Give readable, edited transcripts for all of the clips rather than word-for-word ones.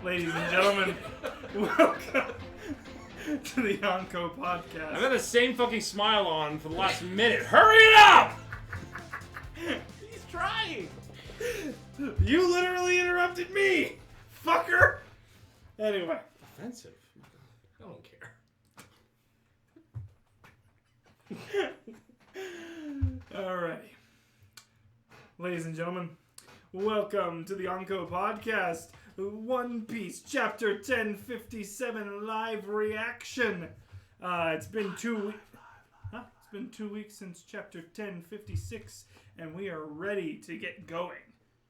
Ladies and gentlemen, welcome to the Yonko Podcast. I've had the same fucking smile on for the last minute. Hurry it up! He's trying. You literally interrupted me, fucker. Anyway. Offensive. I don't care. Alrighty. Ladies and gentlemen, welcome to the Yonko Podcast, One Piece, Chapter 1057, live reaction. It's been 2 weeks. It's been 2 weeks since Chapter 1056, and we are ready to get going.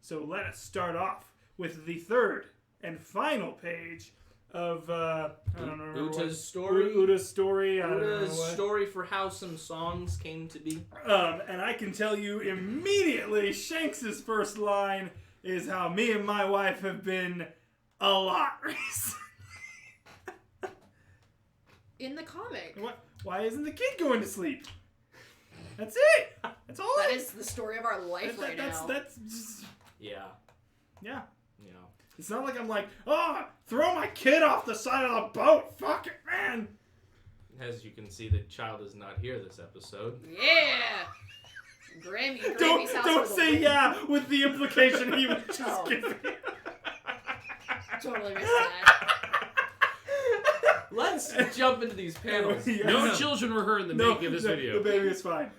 So let us start off with the third and final page of I don't know. Uta's story. Uta's story. Uta's story for how some songs came to be. And I can tell you immediately, Shanks's first line is how me and my wife have been a lot recently. In the comic. What? Why isn't the kid going to sleep? That's it. That's all. That is the story of our life right now. That's just. Yeah. Yeah. Yeah. It's not like I'm like, oh, throw my kid off the side of the boat. Fuck it, man. As you can see, the child is not here this episode. Yeah! Grammy's house Don't for the say win. yeah with the implication he was just Oh. giving. Totally missed that. Let's jump into these panels. Yeah. No children were hurt in the making of this video. The baby is fine.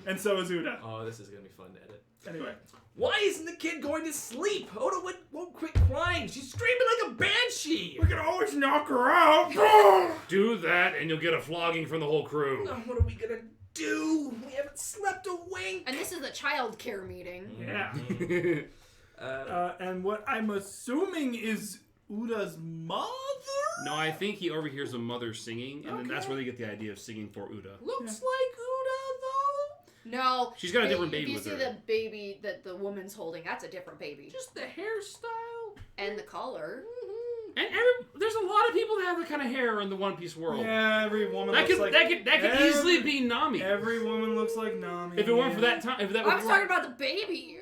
And so is Uda. Oh, this is going to be fun to edit. Anyway. Why isn't the kid going to sleep? Oda won't quit crying. She's screaming like a banshee. We can always knock her out. Do that and you'll get a flogging from the whole crew. What are we going to do? We haven't slept a wink. And this is the child care meeting. Yeah. Uh, And what I'm assuming is Uda's mother? No, I think he overhears a mother singing, and then that's Okay. where they get the idea of singing for Uda. looks like Uda, though. No. She's got a different baby If with you her. see the baby that the woman's holding, that's a different baby. Just the hairstyle. And the color. And there's a lot of people that have that kind of hair in the One Piece world. Yeah, every woman That looks could like... that could easily be Nami. Every woman looks like Nami. If it weren't for that time, if that I was was talking about the baby.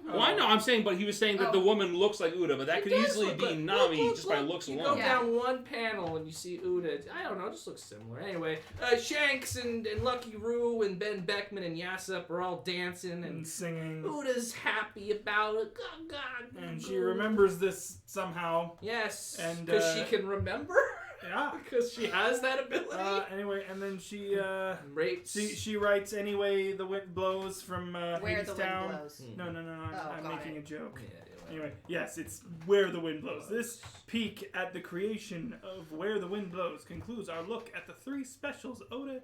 Well, I know. I'm saying, but he was saying that Oh. the woman looks like Uda, but that It could does easily look be like- Nami look, just by looks you alone. go Yeah. down one panel and you see Uda. I don't know, it just looks similar. Anyway, Shanks and Lucky Roo and Ben Beckman and Yassup are all dancing And and singing. Uda's happy about it. Oh, God. And she remembers this somehow. Yes, And, because she can remember. Yeah. Because she has that ability. Anyway, and then she Rapes. she writes anyway the wind blows from Where Hades the wind Town. blows. No, I'm got making it. a joke. Yeah, Anyway, yes, it's Where the Wind Blows. This peek at the creation of Where the Wind Blows concludes our look at the three specials. Oda,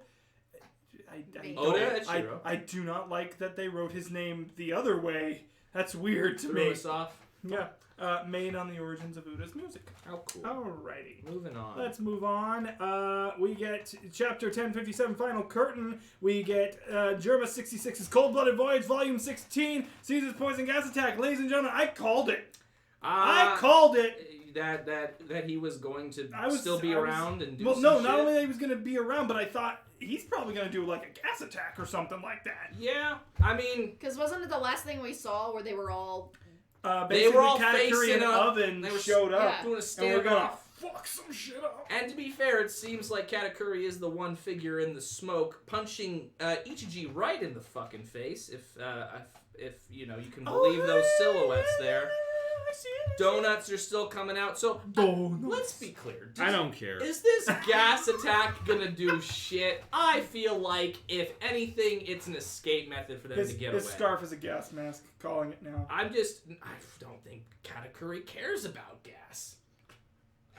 Oda Echiro. I do not like that they wrote his name the other way. That's weird to Threw me. us off. Yeah, made on the origins of Uda's music. How cool. Alrighty. Moving on. Let's move on. We get Chapter 1057, Final Curtain. We get Germa 66's Cold-Blooded Voyage, Volume 16, Caesar's Poison Gas Attack. Ladies and gentlemen, I called it. I called it. That he was going to I was- still be I was- around and do Well, some no, shit. not only that he was going to be around, but I thought he's probably going to do like a gas attack or something like that. Yeah, I mean, Because wasn't it the last thing we saw where they were all... Basically, they were all Katakuri facing and up. Oven They were showed up. Yeah. doing a And we're going to standoff. fuck some shit up. And to be fair, it seems like Katakuri is the one figure in the smoke punching Ichiji right in the fucking face. If you know you can believe those silhouettes there. I see it. Donuts are still coming out. So Donuts. let's be clear. I don't care. Is this gas attack gonna do shit? I feel like if anything, it's an escape method for them to get away. His scarf is a gas mask, calling it now. I don't think Katakuri cares about gas.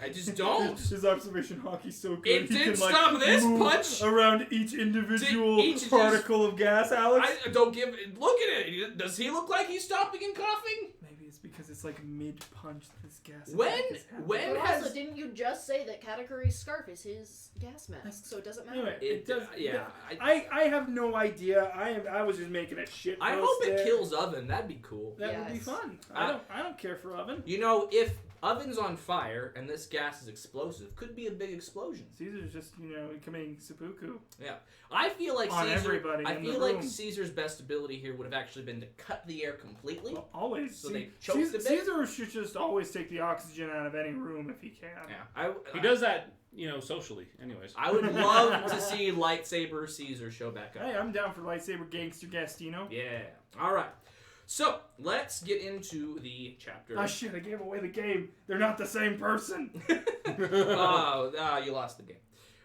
I just don't. His observation hockey's so good. It he didn't can, like, stop this move punch. around each individual Each just- particle of gas, Alex. I don't give. Look at it. Does he look like he's stopping and coughing? Maybe it's because it's like mid-punch this gas. When- attack is happening. when- But has- also, didn't you just say that Katakuri's scarf is his gas mask, so it doesn't matter? Anyway, it does. Yeah. I have no idea. I was just making a shit. I post hope it there. kills Oven. That'd be cool. That would be Yes. fun. Uh, I don't care for Oven. You know, if Oven's on fire and this gas is explosive, could be a big explosion. Caesar's just committing seppuku. Yeah, I feel like On Caesar. everybody I in the feel like room. Caesar's best ability here would have actually been to cut the air completely. Well, always. So they choked the bitch? Caesar should just always take the oxygen out of any room if he can. Yeah, He does that, socially. Anyways, I would love to see Lightsaber Caesar show back up. Hey, I'm down for lightsaber gangster Gastino. Yeah. All right. So let's get into the chapter. Oh shit! I gave away the game. They're not the same person. You lost the game.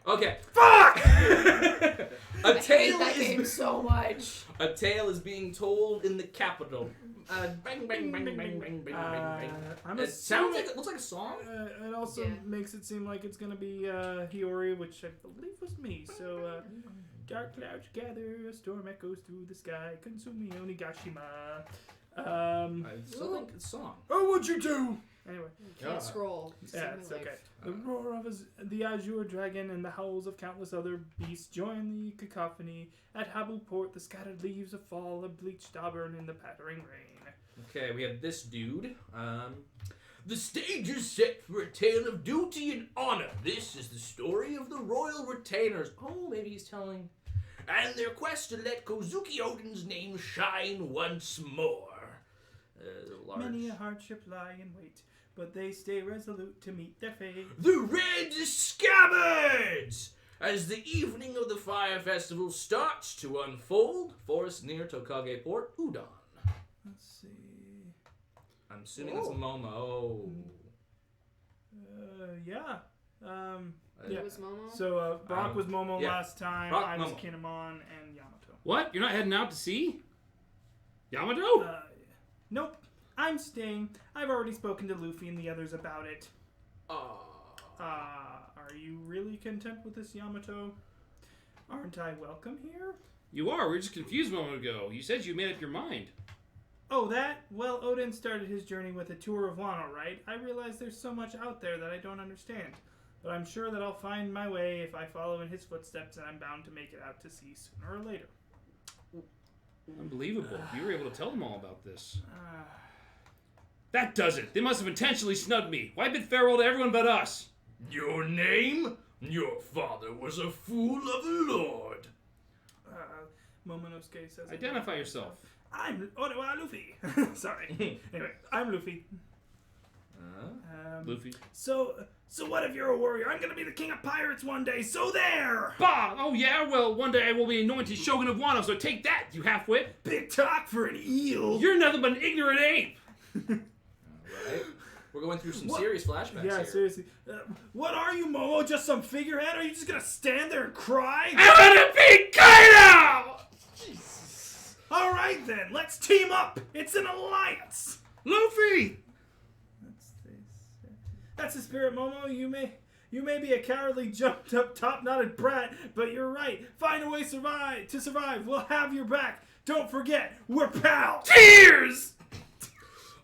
Okay. Fuck! I hate that game so much. A tale is being told in the capital. Bang, bang, bang, bang, bang, bang, bang, bang. It looks like a song. It also makes it seem like it's gonna be Hiyori, which I believe was me. So, dark clouds gather, a storm echoes through the sky, consuming Onigashima. I still think it's a song. Oh, what'd you do? Anyway. Can't scroll. Yeah, it's okay. The roar of the azure dragon and the howls of countless other beasts join the cacophony. At Habu Port, the scattered leaves fall, a bleached auburn in the pattering rain. Okay, we have this dude. The stage is set for a tale of duty and honor. This is the story of the royal retainers. Oh, maybe he's telling. And their quest to let Kozuki Oden's name shine once more. Many a hardship lie in wait, but they stay resolute to meet their fate. The Red Scabbards! As the evening of the Fire Festival starts to unfold, forest near Tokage Port, Udon. Let's see. I'm assuming it's Momo. Yeah. It was Momo? So, Brock was Momo last time, Brock, I was Momo. Kinemon, and Yamato. what? You're not heading out to sea? Yamato? Nope. I'm staying. I've already spoken to Luffy and the others about it. Are you really content with this, Yamato? Aren't I welcome here? You are. We were just confused a moment ago. You said you made up your mind. Oh, that? Well, Odin started his journey with a tour of Wano, right? I realize there's so much out there that I don't understand. But I'm sure that I'll find my way if I follow in his footsteps, and I'm bound to make it out to sea sooner or later. Unbelievable. You were able to tell them all about this. That does it. They must have intentionally snubbed me. Why bid farewell to everyone but us? Your name? Your father was a fool of a lord. Momonosuke says... Identify yourself. I'm Luffy. Sorry. Anyway, I'm Luffy. Luffy. So what if you're a warrior? I'm gonna be the king of pirates one day, so there! Bah! Oh yeah? Well, one day I will be anointed Shogun of Wano, so take that, you halfwit! Big talk for an eel! You're nothing but an ignorant ape! Alright. We're going through some serious flashbacks Yeah, here. seriously. What are you, Momo? Just some figurehead? Are you just gonna stand there and cry? I wanna be Kaido! Jesus. Alright then, let's team up! It's an alliance! Luffy! That's the spirit, Momo. You may be a cowardly, jumped-up, top-knotted brat, but you're right. Find a way to survive. We'll have your back. Don't forget, we're pals. Tears!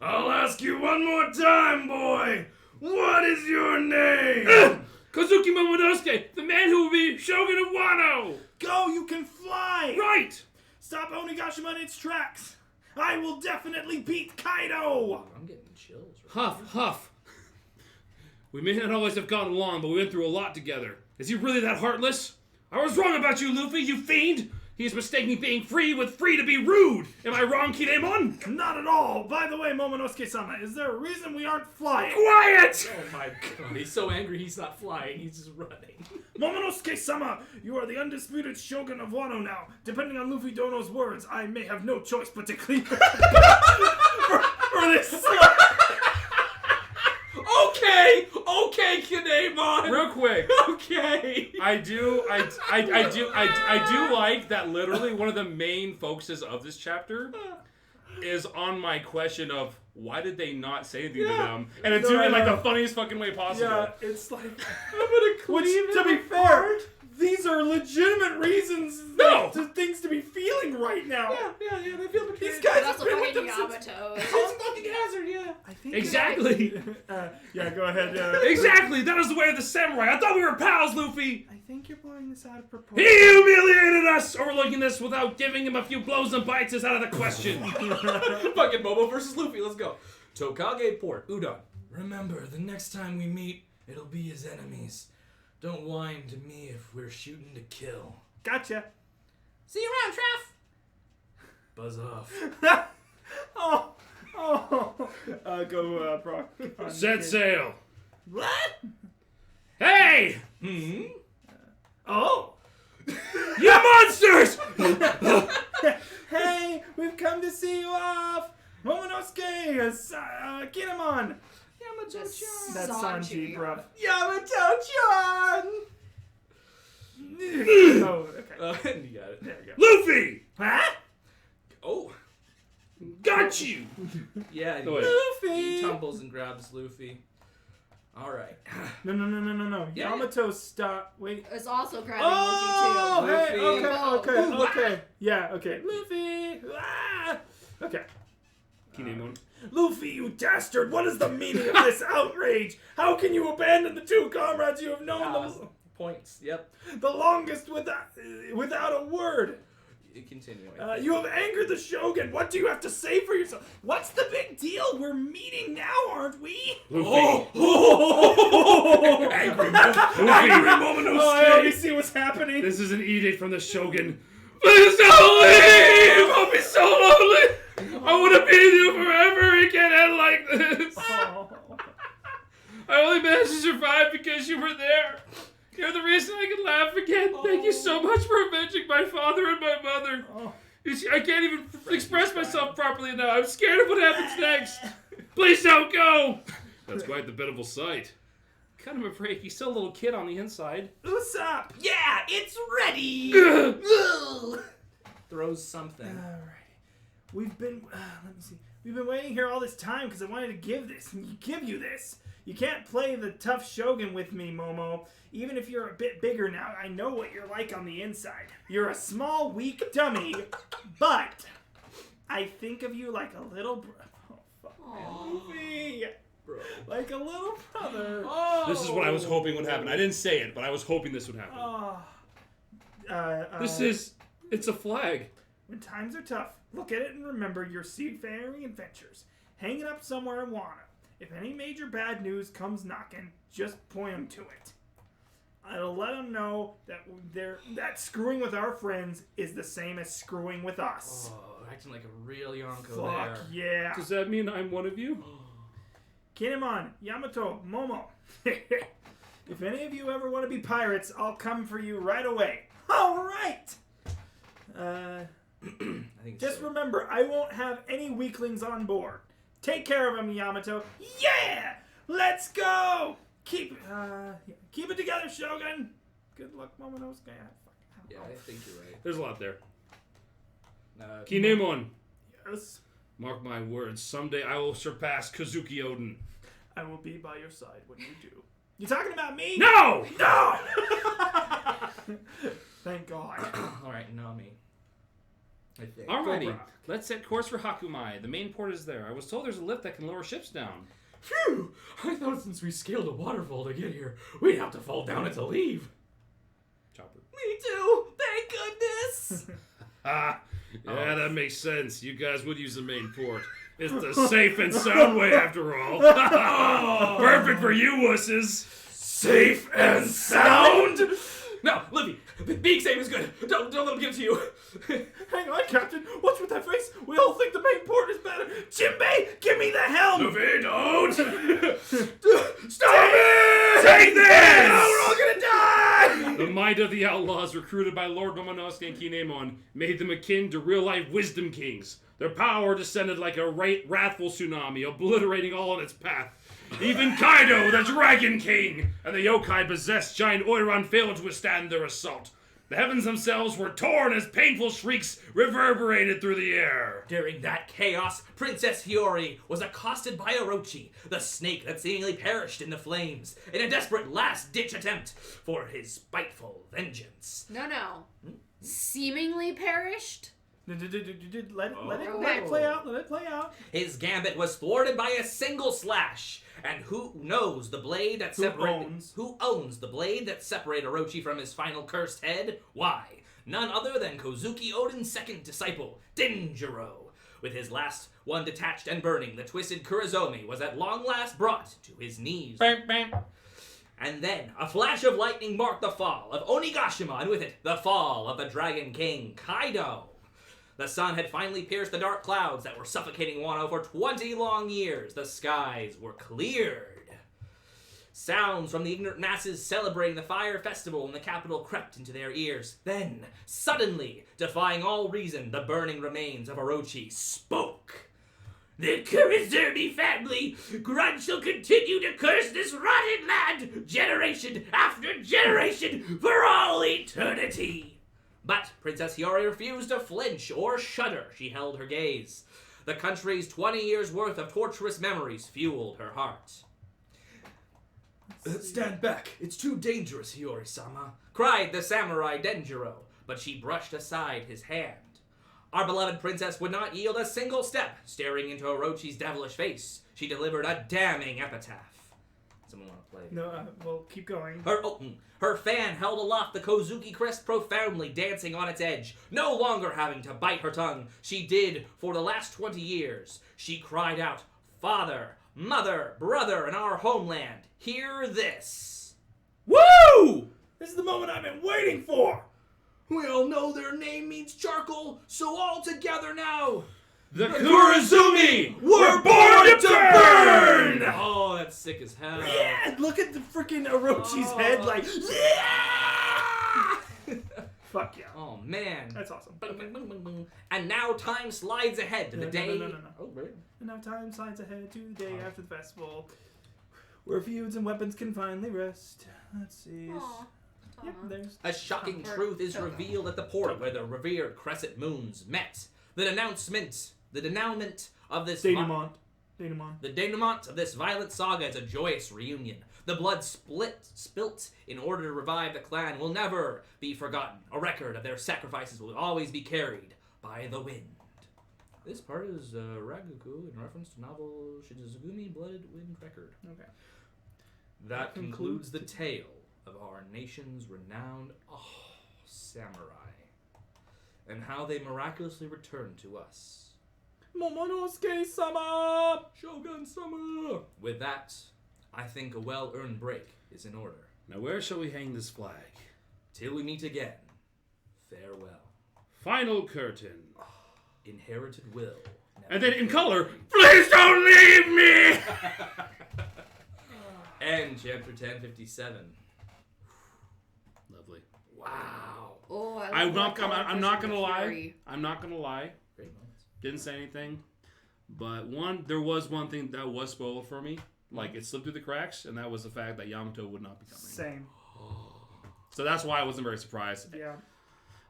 I'll ask you one more time, boy. What is your name? Kozuki Momonosuke, the man who will be Shogun of Wano! Go, you can fly. Right! Stop Onigashima in its tracks. I will definitely beat Kaido. I'm getting chills. Huff. We may not always have gotten along, but we went through a lot together. Is he really that heartless? I was wrong about you, Luffy, you fiend! He is mistaking being free with free to be rude! Am I wrong, Kinemon? Not at all. By the way, Momonosuke-sama, is there a reason we aren't flying? Quiet! Oh my god, he's so angry he's not flying, he's just running. Momonosuke-sama, you are the undisputed Shogun of Wano now. Depending on Luffy Dono's words, I may have no choice but to clear for this. Okay, Kinemon. Real quick. Okay. I do like that literally one of the main focuses of this chapter is on my question of why did they not say anything to them? And it's doing it like the funniest fucking way possible. Yeah, it's like... I'm gonna cleave to be fair, these are legitimate reasons to things to be feeling right now. Yeah, they feel betrayed. These guys But have also been with fucking them since... Yamato. It's fucking hazard, yeah. I think Exactly. yeah, go ahead. Exactly. That is the way of the samurai. I thought we were pals, Luffy. I think you're blowing this out of He proportion. humiliated us. Overlooking this without giving him a few blows and bites is out of the question. Fucking Momo versus Luffy, let's go. Tokage Port, Udon. Remember, the next time we meet, it'll be as enemies. Don't whine to me if we're shooting to kill. Gotcha. See you around, Traff. Buzz off. Oh. Go, Brock. Set sail. What? Hey! Oh! You monsters! Hey, we've come to see you off! Momonosuke, Kinemon! Just That's Sanji. Sanji, bruh. Yamato-chan! Oh, okay. You got it. There we go. Luffy! Huh? Oh, Got you! yeah. Oh, wait. He tumbles and grabs Luffy. All right. No. Yeah, Yamato stop. Wait. It's also grabbing Oh, Luffy too. hey, Luffy. okay. Yeah, okay. Luffy! Ah! Okay. Kinemon. Luffy, you dastard! What is the meaning of this outrage? How can you abandon the two comrades you have known Points. Yep. the longest without a word? Continuing. You have angered the Shogun. What do you have to say for yourself? What's the big deal? We're meeting now, aren't we? Luffy. Angry Luffy. Oh, I already see what's happening. This is an edict from the Shogun. Please don't leave! I'll be so lonely! I want to be with you forever. It can't end like this. Oh. I only managed to survive because you were there. You're the reason I can laugh again. Thank you so much for avenging my father and my mother. Oh. You see, I can't even express myself properly now. I'm scared of what happens next. Please don't go. That's quite the pitiful sight. Kind of afraid he's still a little kid on the inside. Usopp! Yeah, it's ready. Throws something. Alrighty. We've been, let me see. We've been waiting here all this time because I wanted to give you this. You can't play the tough Shogun with me, Momo. Even if you're a bit bigger now, I know what you're like on the inside. You're a small, weak dummy, but I think of you like a little Luffy. Bro. Like a little brother. This is what I was hoping would happen. I didn't say it, but I was hoping this would happen. It's a flag. When times are tough, look at it and remember your seafaring adventures. Hang it up somewhere in Wano. If any major bad news comes knocking, just point them to it. I'll let them know that screwing with our friends is the same as screwing with us. Oh, acting like a real Yonko Fuck there. yeah. Does that mean I'm one of you? Kinemon, Yamato, Momo. If any of you ever want to be pirates, I'll come for you right away. All right. I think Just so. remember, I won't have any weaklings on board. Take care of him, Yamato. Yeah! Let's go! Keep it together, Shogun. Good luck, Momonosuke. Yeah, I think you're right. There's a lot there. Uh, Kinemon. Yes, Mark my words, someday I will surpass Kazuki Oden. I will be by your side when you do. You talking about me? No! No! Thank God. All right, Nami. I think. Alrighty, Brock. let's set course for Hakumai. The main port is there. I was told there's a lift that can lower ships down. Phew! I thought since we scaled a waterfall to get here, we'd have to fall down it to leave. Chopper. Me too! Thank goodness! Ah, yeah, that makes sense. You guys would use the main port. It's the safe and sound way after all. Perfect for you wusses. Safe and sound? No, Livy, being safe is good. Don't let them give it to you. Hang on, Captain. What's with that face? We all think the main port is better. Jinbei, give me the helm! Luffy, don't! Stop it! Take this! No, we're all gonna die! The might of the outlaws, recruited by Lord Momonosuke and Kinemon, made them akin to real-life wisdom kings. Their power descended like a wrathful tsunami, obliterating all in its path. Even Kaido, the Dragon King, and the yokai-possessed giant Oiran failed to withstand their assault. The heavens themselves were torn as painful shrieks reverberated through the air. During that chaos, Princess Hiyori was accosted by Orochi, the snake that seemingly perished in the flames, in a desperate last-ditch attempt for his spiteful vengeance. No. Seemingly perished? Let it Okay. play out. Let it play out. His gambit was thwarted by a single slash, and who knows the blade that who owns the blade that separated Orochi from his final cursed head? Why? None other than Kozuki Oden's second disciple, Denjiro. With his last one detached and burning, the twisted Kurozomi was at long last brought to his knees. Bam, bam. And then, a flash of lightning marked the fall of Onigashima, and with it, the fall of the Dragon King, Kaido. The sun had finally pierced the dark clouds that were suffocating Wano for 20 long years. The skies were cleared. Sounds from the ignorant masses celebrating the fire festival in the capital crept into their ears. Then, suddenly, defying all reason, the burning remains of Orochi spoke. The Kurizumi family grudge shall continue to curse this rotten land, generation after generation, for all eternity. But Princess Hiyori refused to flinch or shudder. She held her gaze. The country's 20 years' worth of torturous memories fueled her heart. Stand back. It's too dangerous, Hiyori-sama, cried the samurai Denjiro, but she brushed aside his hand. Our beloved princess would not yield a single step. Staring into Orochi's devilish face, she delivered a damning epitaph. Someone want to play? No, well, keep going. Her fan held aloft the Kozuki crest profoundly, dancing on its edge. No longer having to bite her tongue, she did for the last 20 years. She cried out, "Father, mother, brother, in our homeland, hear this." Woo! This is the moment I've been waiting for! We all know their name means charcoal, so all together now. The Kurizumi We're born to burn! Oh, that's sick as hell. Yeah, look at the freaking Orochi's head, like, yeah! Fuck yeah. Oh, man. That's awesome. Okay. And now time slides ahead to the day... No. Oh, really? And now time slides ahead to the day after the festival, where feuds and weapons can finally rest. Let's see. Aw. Yep, there's... A shocking truth is revealed at the port where the revered crescent moons met. The denouement of this... Denouement. The denouement of this violent saga is a joyous reunion. The blood spilt in order to revive the clan will never be forgotten. A record of their sacrifices will always be carried by the wind. This part is Raguku in reference to novel Shizugumi Blooded Wind Record. Okay. That concludes the tale of our nation's renowned samurai, and how they miraculously returned to us. Momonosuke-sama! Shogun-sama! With that, I think a well-earned break is in order. Now where shall we hang this flag? Till we meet again, farewell. Final curtain. Inherited will. And then in color, please don't leave me! And chapter 1057. Lovely. Wow. Oh, I'm not gonna lie. Fury. I'm not gonna lie. Great moments. Didn't say anything. But there was one thing that was spoiled for me. Like, it slipped through the cracks, and that was the fact that Yamato would not be coming. Same. So that's why I wasn't very surprised. Yeah.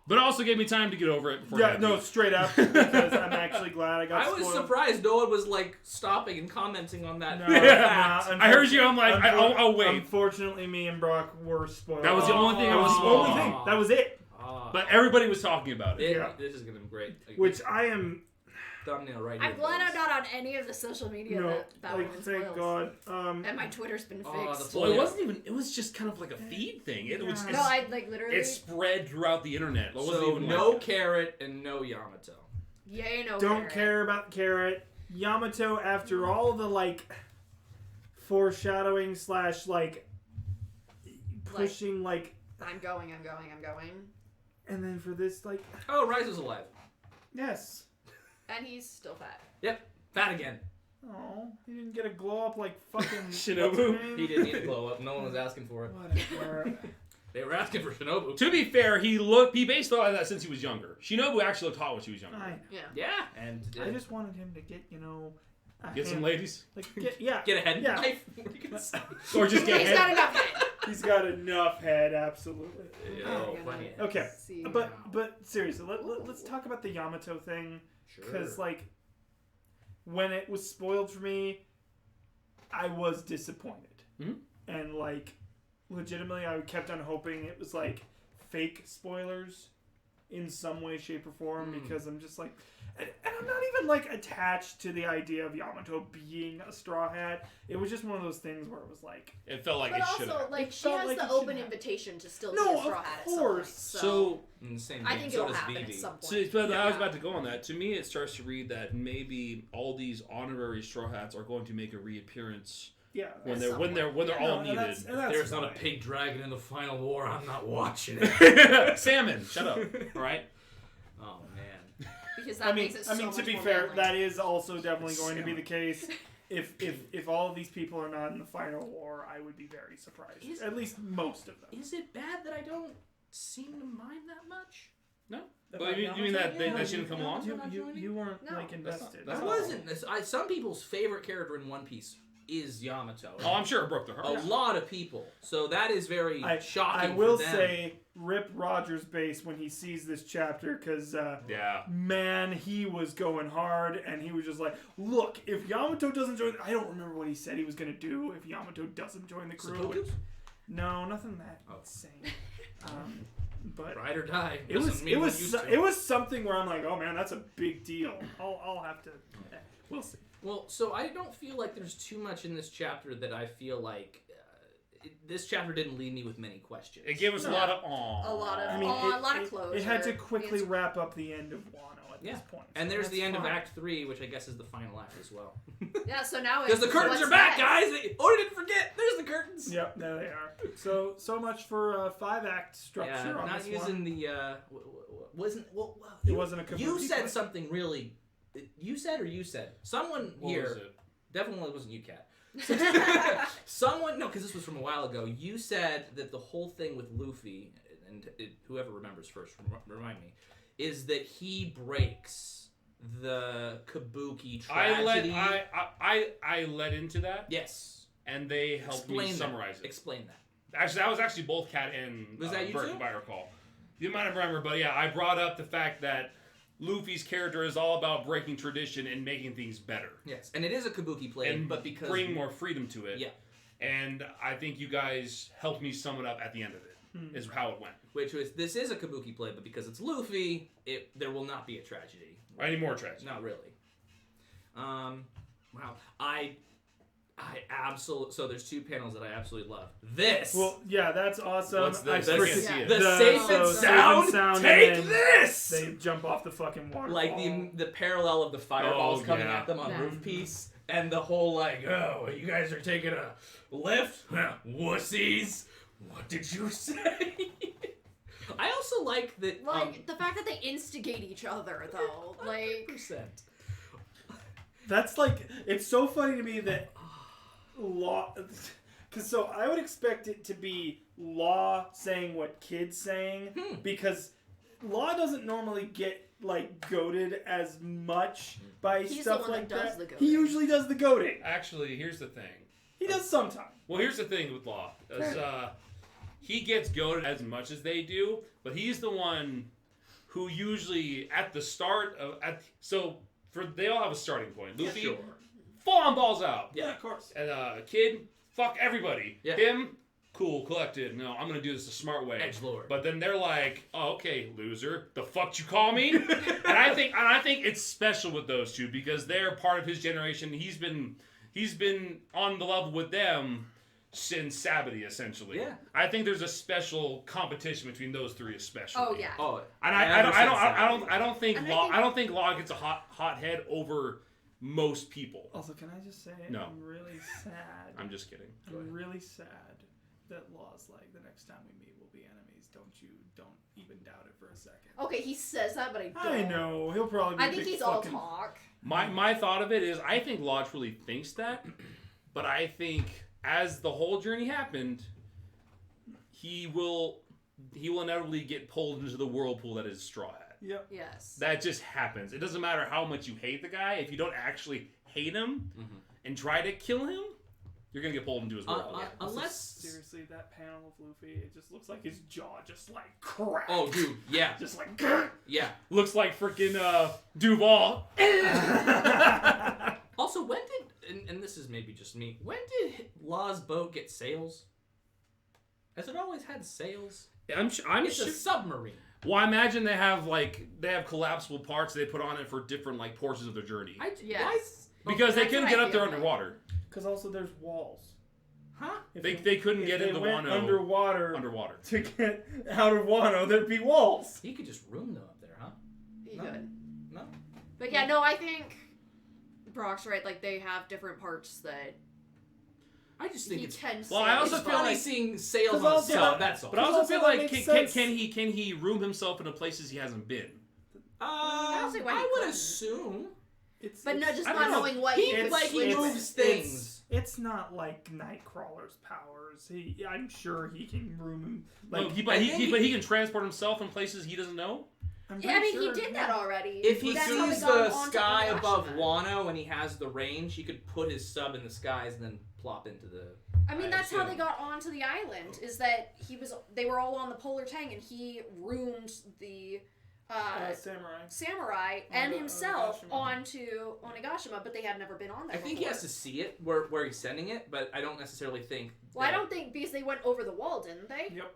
But it also gave me time to get over it. Yeah, no, straight up. Because I'm actually glad I got I was spoiled. surprised no one was, like, stopping and commenting on that. No, fact. no, I heard you, I'm like, I'll wait. Unfortunately, me and Brock were spoiled. That was the only thing I That was was the spoiled only thing. That was it. But everybody was talking about it. Yeah. This is going to be great. Which I am... Thumbnail right here. I'm glad I'm not on any of the social media that like, one thank spoils. God. And my Twitter's been Oh, fixed. Well, it wasn't even, it was just kind of like a feed thing. It was Yeah. No, I like literally. it spread throughout the internet. It wasn't So even no like, carrot and no Yamato. Yay, no. Don't care about Carrot. Yamato, after all the, like, foreshadowing / like, pushing, like... I'm going. And then for this, like... Oh, Rise is alive. Yes. And he's still fat. Yep, fat again. Oh, he didn't get a glow up like fucking... Shinobu. He didn't need a glow up. No one was asking for it. Whatever. They were asking for Shinobu. To be fair, he based on that since he was younger. Shinobu actually looked hot when she was younger. I know. Yeah. Yeah, and I just wanted him to get, you know... a Get some hand- ladies. Like, get get a head Yeah. knife. What are you gonna say? Or just get He's head. got enough head. He's got enough head, absolutely. Oh, I'm funny. gonna Okay, see but now. seriously, let's talk about the Yamato thing. Sure. Because, like, when it was spoiled for me, I was disappointed. Mhm. And, like, legitimately, I kept on hoping it was, like, fake spoilers in some way, shape, or form. Because I'm just, like... And I'm not even, like, attached to the idea of Yamato being a Straw Hat. It was just one of those things where it was, like... It felt like But it should also, have. like, It she felt has like the it should open have. invitation to still No, be a of Straw Hat at some course. point. So In the same I vein, think so it'll does happen Vivi. at some point. So, but I was Yeah. about to go on that. To me, it starts to read that maybe all these honorary Straw Hats are going to make a reappearance Yeah. when At they're some when they're when they're No, all and needed. that's There's not a fine. pig dragon in the final war. I'm not watching it. Salmon, shut up. All right. Oh man. Because because that makes it so much to be more fair, violent. that is also definitely going to be the case. If all of these people are not in the final war, I would be very surprised. At least most of them. Is it bad that I don't seem to mind that much? No. But you mean that that shouldn't come along? You weren't No. like invested. That's I not- wasn't. Some people's favorite character in One Piece is Yamato. Oh, I'm sure it broke their A heart. lot of people. So that is very shocking. I will for them. say, rip Rogers' base when he sees this chapter, because Yeah. man, he was going hard, and he was just like, look, if Yamato doesn't join, I don't remember what he said he was going to do if Yamato doesn't join the crew. Seppuku's? No, nothing that insane. But Ride or die. it was something where I'm like, oh man, that's a big deal. I'll have to. We'll see. Well, so I don't feel like there's too much in this chapter that I feel like this chapter didn't leave me with many questions. It gave us a lot of A lot of, I mean, a lot of closure. It had to quickly wrap up the end of Wano at this point. And so there's that's the end of fine. Act 3, which I guess is the final act as well. Yeah, so now it's Because the curtains what's are back, next? guys! Oda didn't forget! There's the curtains! Yep, there they are. So much for 5-act structure Yeah, on not this using one. the, It wasn't a kabuki You said play. something really... You said? Someone What here... was it? Definitely wasn't you, Kat. Someone... No, because this was from a while ago. You said that the whole thing with Luffy, and whoever remembers first, remind me, is that he breaks the kabuki tragedy. I led into that. Yes. And they helped me summarize it. Explain that. Actually, that was actually both Kat and Was that you Bert, too? if I recall. You might have remembered, but yeah, I brought up the fact that Luffy's character is all about breaking tradition and making things better. Yes, and it is a kabuki play, And but because... bringing more freedom to it. Yeah. And I think you guys helped me sum it up at the end of it, is how it went. Which was, this is a kabuki play, but because it's Luffy, there will not be a tragedy. Or any more tragedy. Not really. Wow. I absolutely... So there's two panels that I absolutely love. This! Well, yeah, that's awesome. What's this? I I freaking- can't see it. The safe and sound, and take then this! They jump off the fucking waterfall. Like the parallel of the fireballs coming yeah. at them on Yeah. roof piece, and the whole like, oh, you guys are taking a lift? Wussies! What did you say? I also like that. Like, the fact that they instigate each other, though. Like... 100%. That's like, it's so funny to me that Law, because so I would expect it to be Law saying what Kid's saying, because Law doesn't normally get like goaded as much by He's stuff the one like that does that. the goading. He usually does the goading. Actually, here's the thing. He does sometimes. Well, here's the thing with Law. Is, he gets goaded as much as they do, but he's the one who usually at the start of they all have a starting point. Luffy, Sure. full on balls out. Yeah. of course. And Kid, fuck everybody. Yeah. Him, cool, collected. No, I'm gonna do this the smart way. Edgelord. But then they're like, oh, okay, loser, the fuck you call me? and I think it's special with those two because they're part of his generation. He's been on the level with them since Sabaody, essentially. Yeah. I think there's a special competition between those three, especially. Oh, yeah. Oh, And I don't think And Law. I think- I don't think Law gets a hot head over most people. Also, can I just say, No. I'm really sad. I'm just kidding. I'm really sad that Law's like, the next time we meet, we'll be enemies. Don't even doubt it for a second. Okay, he says that, but I don't. I know. He'll probably be I a think big he's all fucking... talk. My thought of it is I think Law truly thinks that, but I think as the whole journey happened, he will inevitably get pulled into the whirlpool that is Straw Hat. Yep. Yes. That just happens. It doesn't matter how much you hate the guy. If you don't actually hate him and try to kill him, you're gonna get pulled into his whirlpool. Unless... Seriously, that panel of Luffy, it just looks like his jaw just like cracked. Oh, dude, yeah. Just like... Yeah. Looks like freaking Duval. Also, when did... And this is maybe just me. When did Law's boat get sails? Has it always had sails? I'm It's sure. a submarine. Well, I imagine they have collapsible parts they put on it for different like portions of their journey. Yes. Because they That's couldn't what get I up there feel like. underwater. Because also there's walls. Huh? If They couldn't if get they into went Wano underwater to get out of Wano, there'd be walls. You could just room them up there, huh? He No. could. No? But yeah, no, I think Brock's right. Like, they have different parts that I just think he it's... tends Well, to... I also It's feel funny like- seeing sails 'Cause on a also sail, that- that's all. But I also Also, feel that like makes can sense. he room himself in a place as he hasn't been? don't see why he I would couldn't. assume. But no, just I not don't know. knowing what He he could he switch moves with. things. It's not like Nightcrawler's powers. I'm sure he can room Like, like but he can transport himself in places he doesn't know. Yeah, I mean, he did that already. If he That's how sees got the onto sky Onigashima. above Wano and he has the range, he could put his sub in the skies and then plop into the... I mean, that's how they got onto the island. Is that they were all on the polar tank, and he roomed the samurai and himself onto Onigashima, but they had never been on there. I think he has to see it where he's sending it, but I don't necessarily think. Well, I don't think because they went over the wall, didn't they? Yep.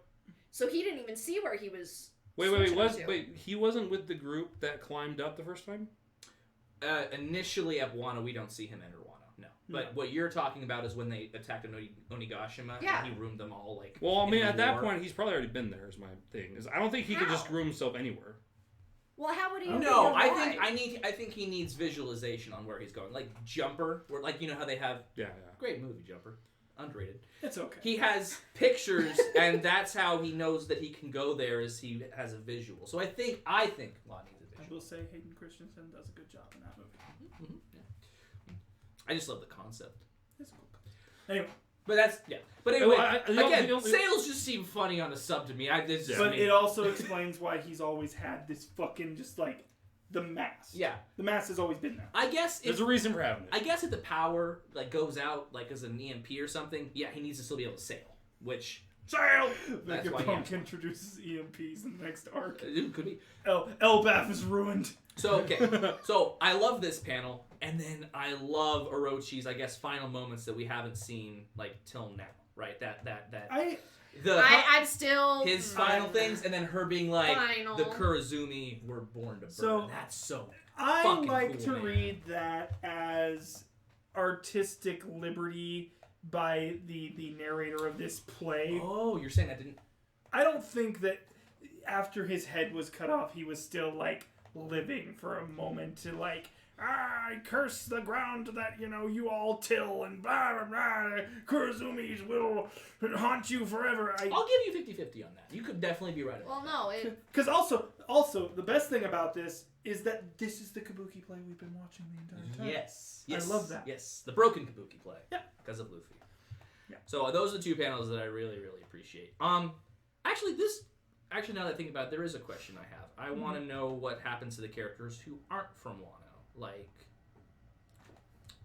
So he didn't even see where he was. Wait, he wasn't with the group that climbed up the first time? Initially at Wano, we don't see him enter Wano. No. But what you're talking about is when they attacked Onigashima and he roomed them all like. Well, I mean, at that point, he's probably already been there. Is my thing. I don't think he could just room himself anywhere. Well, how would he? No, I think he needs visualization on where he's going. Like Jumper, where like you know how they have. Yeah. Great movie, Jumper. Underrated. It's okay. He has pictures, and that's how he knows that he can go there. Is he has a visual. So I think Law needs a visual. I will say Hayden Christensen does a good job in that movie. Yeah. I just love the concept. It's cool. Anyway. But that's But anyway, again, sales just seem funny on a sub to me. It also explains why he's always had this fucking just like the mask. Yeah, the mask has always been there. I guess there's a reason for having it. I guess if the power like goes out like as an EMP or something, yeah, he needs to still be able to sail. Which sail. That's why Punk introduces EMPs in the next arc. It could be. Elbaf is ruined. So okay, so I love this panel, and then I love Orochi's, I guess, final moments that we haven't seen like till now, right? I'm still his final things, and then her being like, the Kurazumi were born to burn. So that's so. I like cool, to man. read that as artistic liberty by the narrator of this play. Oh, you're saying that didn't? I don't think that after his head was cut off, he was still like living for a moment to like, I curse the ground that, you all till and blah, blah, blah. Kurazumis will haunt you forever. I'll give you 50-50 on that. You could definitely be right about that. Because also, the best thing about this is that this is the Kabuki play we've been watching the entire time. Yes. I love that. Yes, the broken Kabuki play. Yeah. Because of Luffy. Yeah. So those are the two panels that I really, really appreciate. Actually, now that I think about it, there is a question I have. I want to know what happens to the characters who aren't from Wano. Like,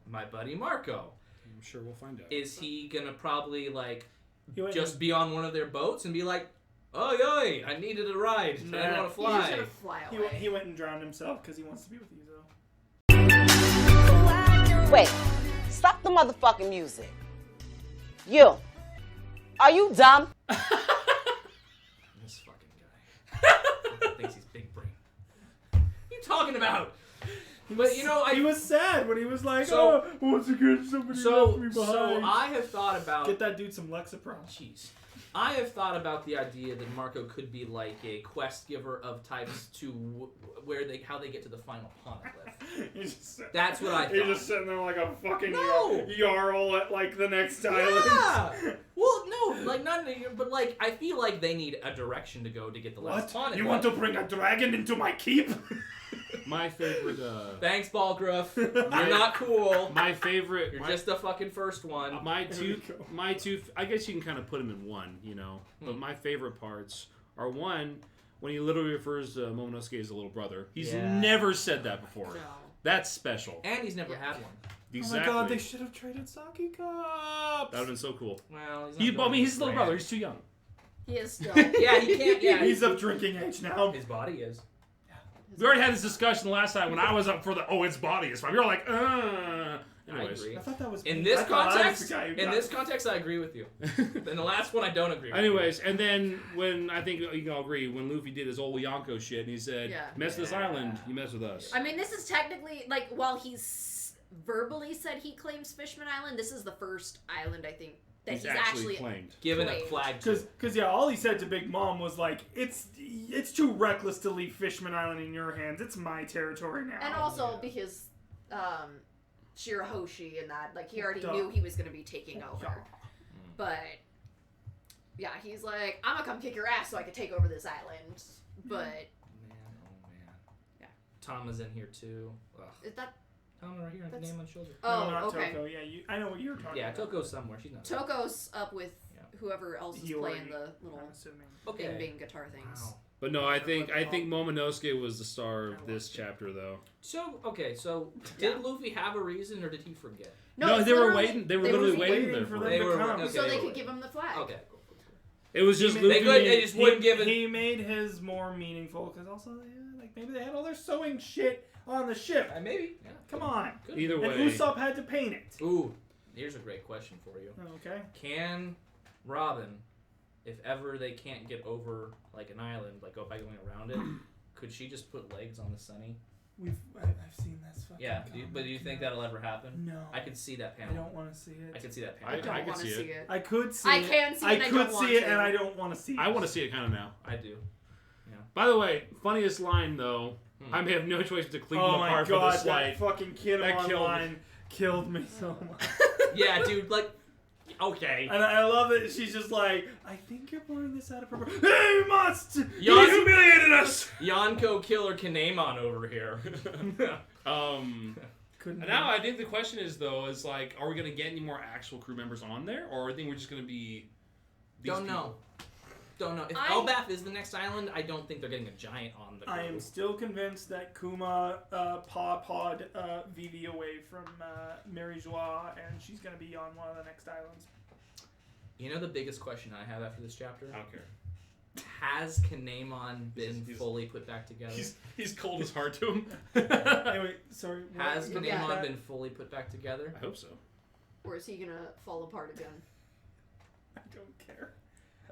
my buddy Marco. I'm sure we'll find out. Is he going to probably, like, just be on one of their boats and be like, oi, I needed a ride. I don't want to fly. He's just gonna fly away. He went and drowned himself because he wants to be with Izo. Wait, stop the motherfucking music. You, are you dumb? This fucking guy. Thinks he's big brain. What are you talking about? But he was sad when he was like, once again somebody left me behind. So I have thought about get that dude some Lexapro. Jeez. I have thought about the idea that Marco could be like a quest giver of types to how they get to the final poneglyph. That's what I thought. He's just sitting there like a fucking Jarl at like the next island. Yeah. Well, no, like not, but like I feel like they need a direction to go to get the last poneglyph. You want to bring a dragon into my keep? My favorite. Thanks, Balgruff. You're not cool. My favorite. You're just the fucking first one. My two. I guess you can kind of put them in one, But my favorite parts are one when he literally refers to Momonosuke as a little brother. He's never said that before. No. That's special. And he's never had one. Exactly. Oh my god, they should have traded sake cups. That would have been so cool. Well, he's a little brother. He's too young. He is still. Yeah, he can't. Yeah, he's of drinking age now. His body is. We already had this discussion last time when I was up for its body is fine. We were like, Anyways. I agree. I thought that was in this context, I agree with you. In the last one, I don't agree with Anyways, and then when I think you can all agree, when Luffy did his old Yonko shit and he said, mess with this island, you mess with us. I mean, this is technically, like, while he's verbally said he claims Fishman Island, this is the first island, I think, that he's actually claimed. Given a flag to. Because all he said to Big Mom was like, it's too reckless to leave Fishman Island in your hands. It's my territory now. And also because Shirahoshi and that, like, he already knew he was going to be taking over. But, yeah, he's like, I'm going to come kick your ass so I can take over this island. But... Man, oh man. Yeah. Tama's in here too. Ugh. Is that Tama right here, That's- name on shoulder. Oh, not okay. Toko. Yeah, I know what you're talking Yeah, about. Toko's somewhere. She's not. Toko's up with Yeah. whoever else is Hiyori, playing the little I'm assuming. Okay. bing guitar things. Wow. But no, I think Momonosuke was the star of this chapter, though. So did Yeah. Luffy have a reason, or did he forget? No, it's they were literally- waiting. They were they literally were waiting waiting there for for them it. to come. okay, So they were could give him the flag. Okay. Cool. It was just He Luffy. made- They just wouldn't give it. He made his more meaningful because also maybe they had all their sewing shit on the ship. Maybe. Yeah. Come on. Good. Either way. And Usopp had to paint it. Ooh, here's a great question for you. Okay. Can Robin, if ever they can't get over like an island, like go by going around it, could she just put legs on the Sunny? I've seen this. Fucking Yeah, comic. but do you think that'll ever happen? No. I could see that I panel. don't want to see it. I could see that I panel. don't could want to see see it. it. I could see I it. can see it. I and I could don't want see it, to. and I don't want to see it. I want to see it kind of now. I do. By the way, funniest line though. Hmm. I may have no choice but to clean Oh them my apart for god, this that light. fucking kid That killed online killed me so much. Yeah, dude. Like, okay. And I love it. She's just like, I think you're blowing this out of proportion. You must! Yon- You humiliated us! Yonko Killer Kinemon over here. Couldn't Now I think the question is though, is like, are we gonna get any more actual crew members on there, or I think we're just gonna be? These Don't know. people? Don't know. If I- Elbaf is the next island, I don't think they're getting a giant on the crew. I am still convinced that Kuma Pod VV away from Mary Joie, and she's going to be on one of the next islands. You know the biggest question I have after this chapter? I don't care. Has Kinemon been He's- fully put back together? He's cold as hard to him. Anyway, sorry. Has what- Yeah. Kinemon been fully put back together? I hope so. Or is he gonna fall apart again? I don't care.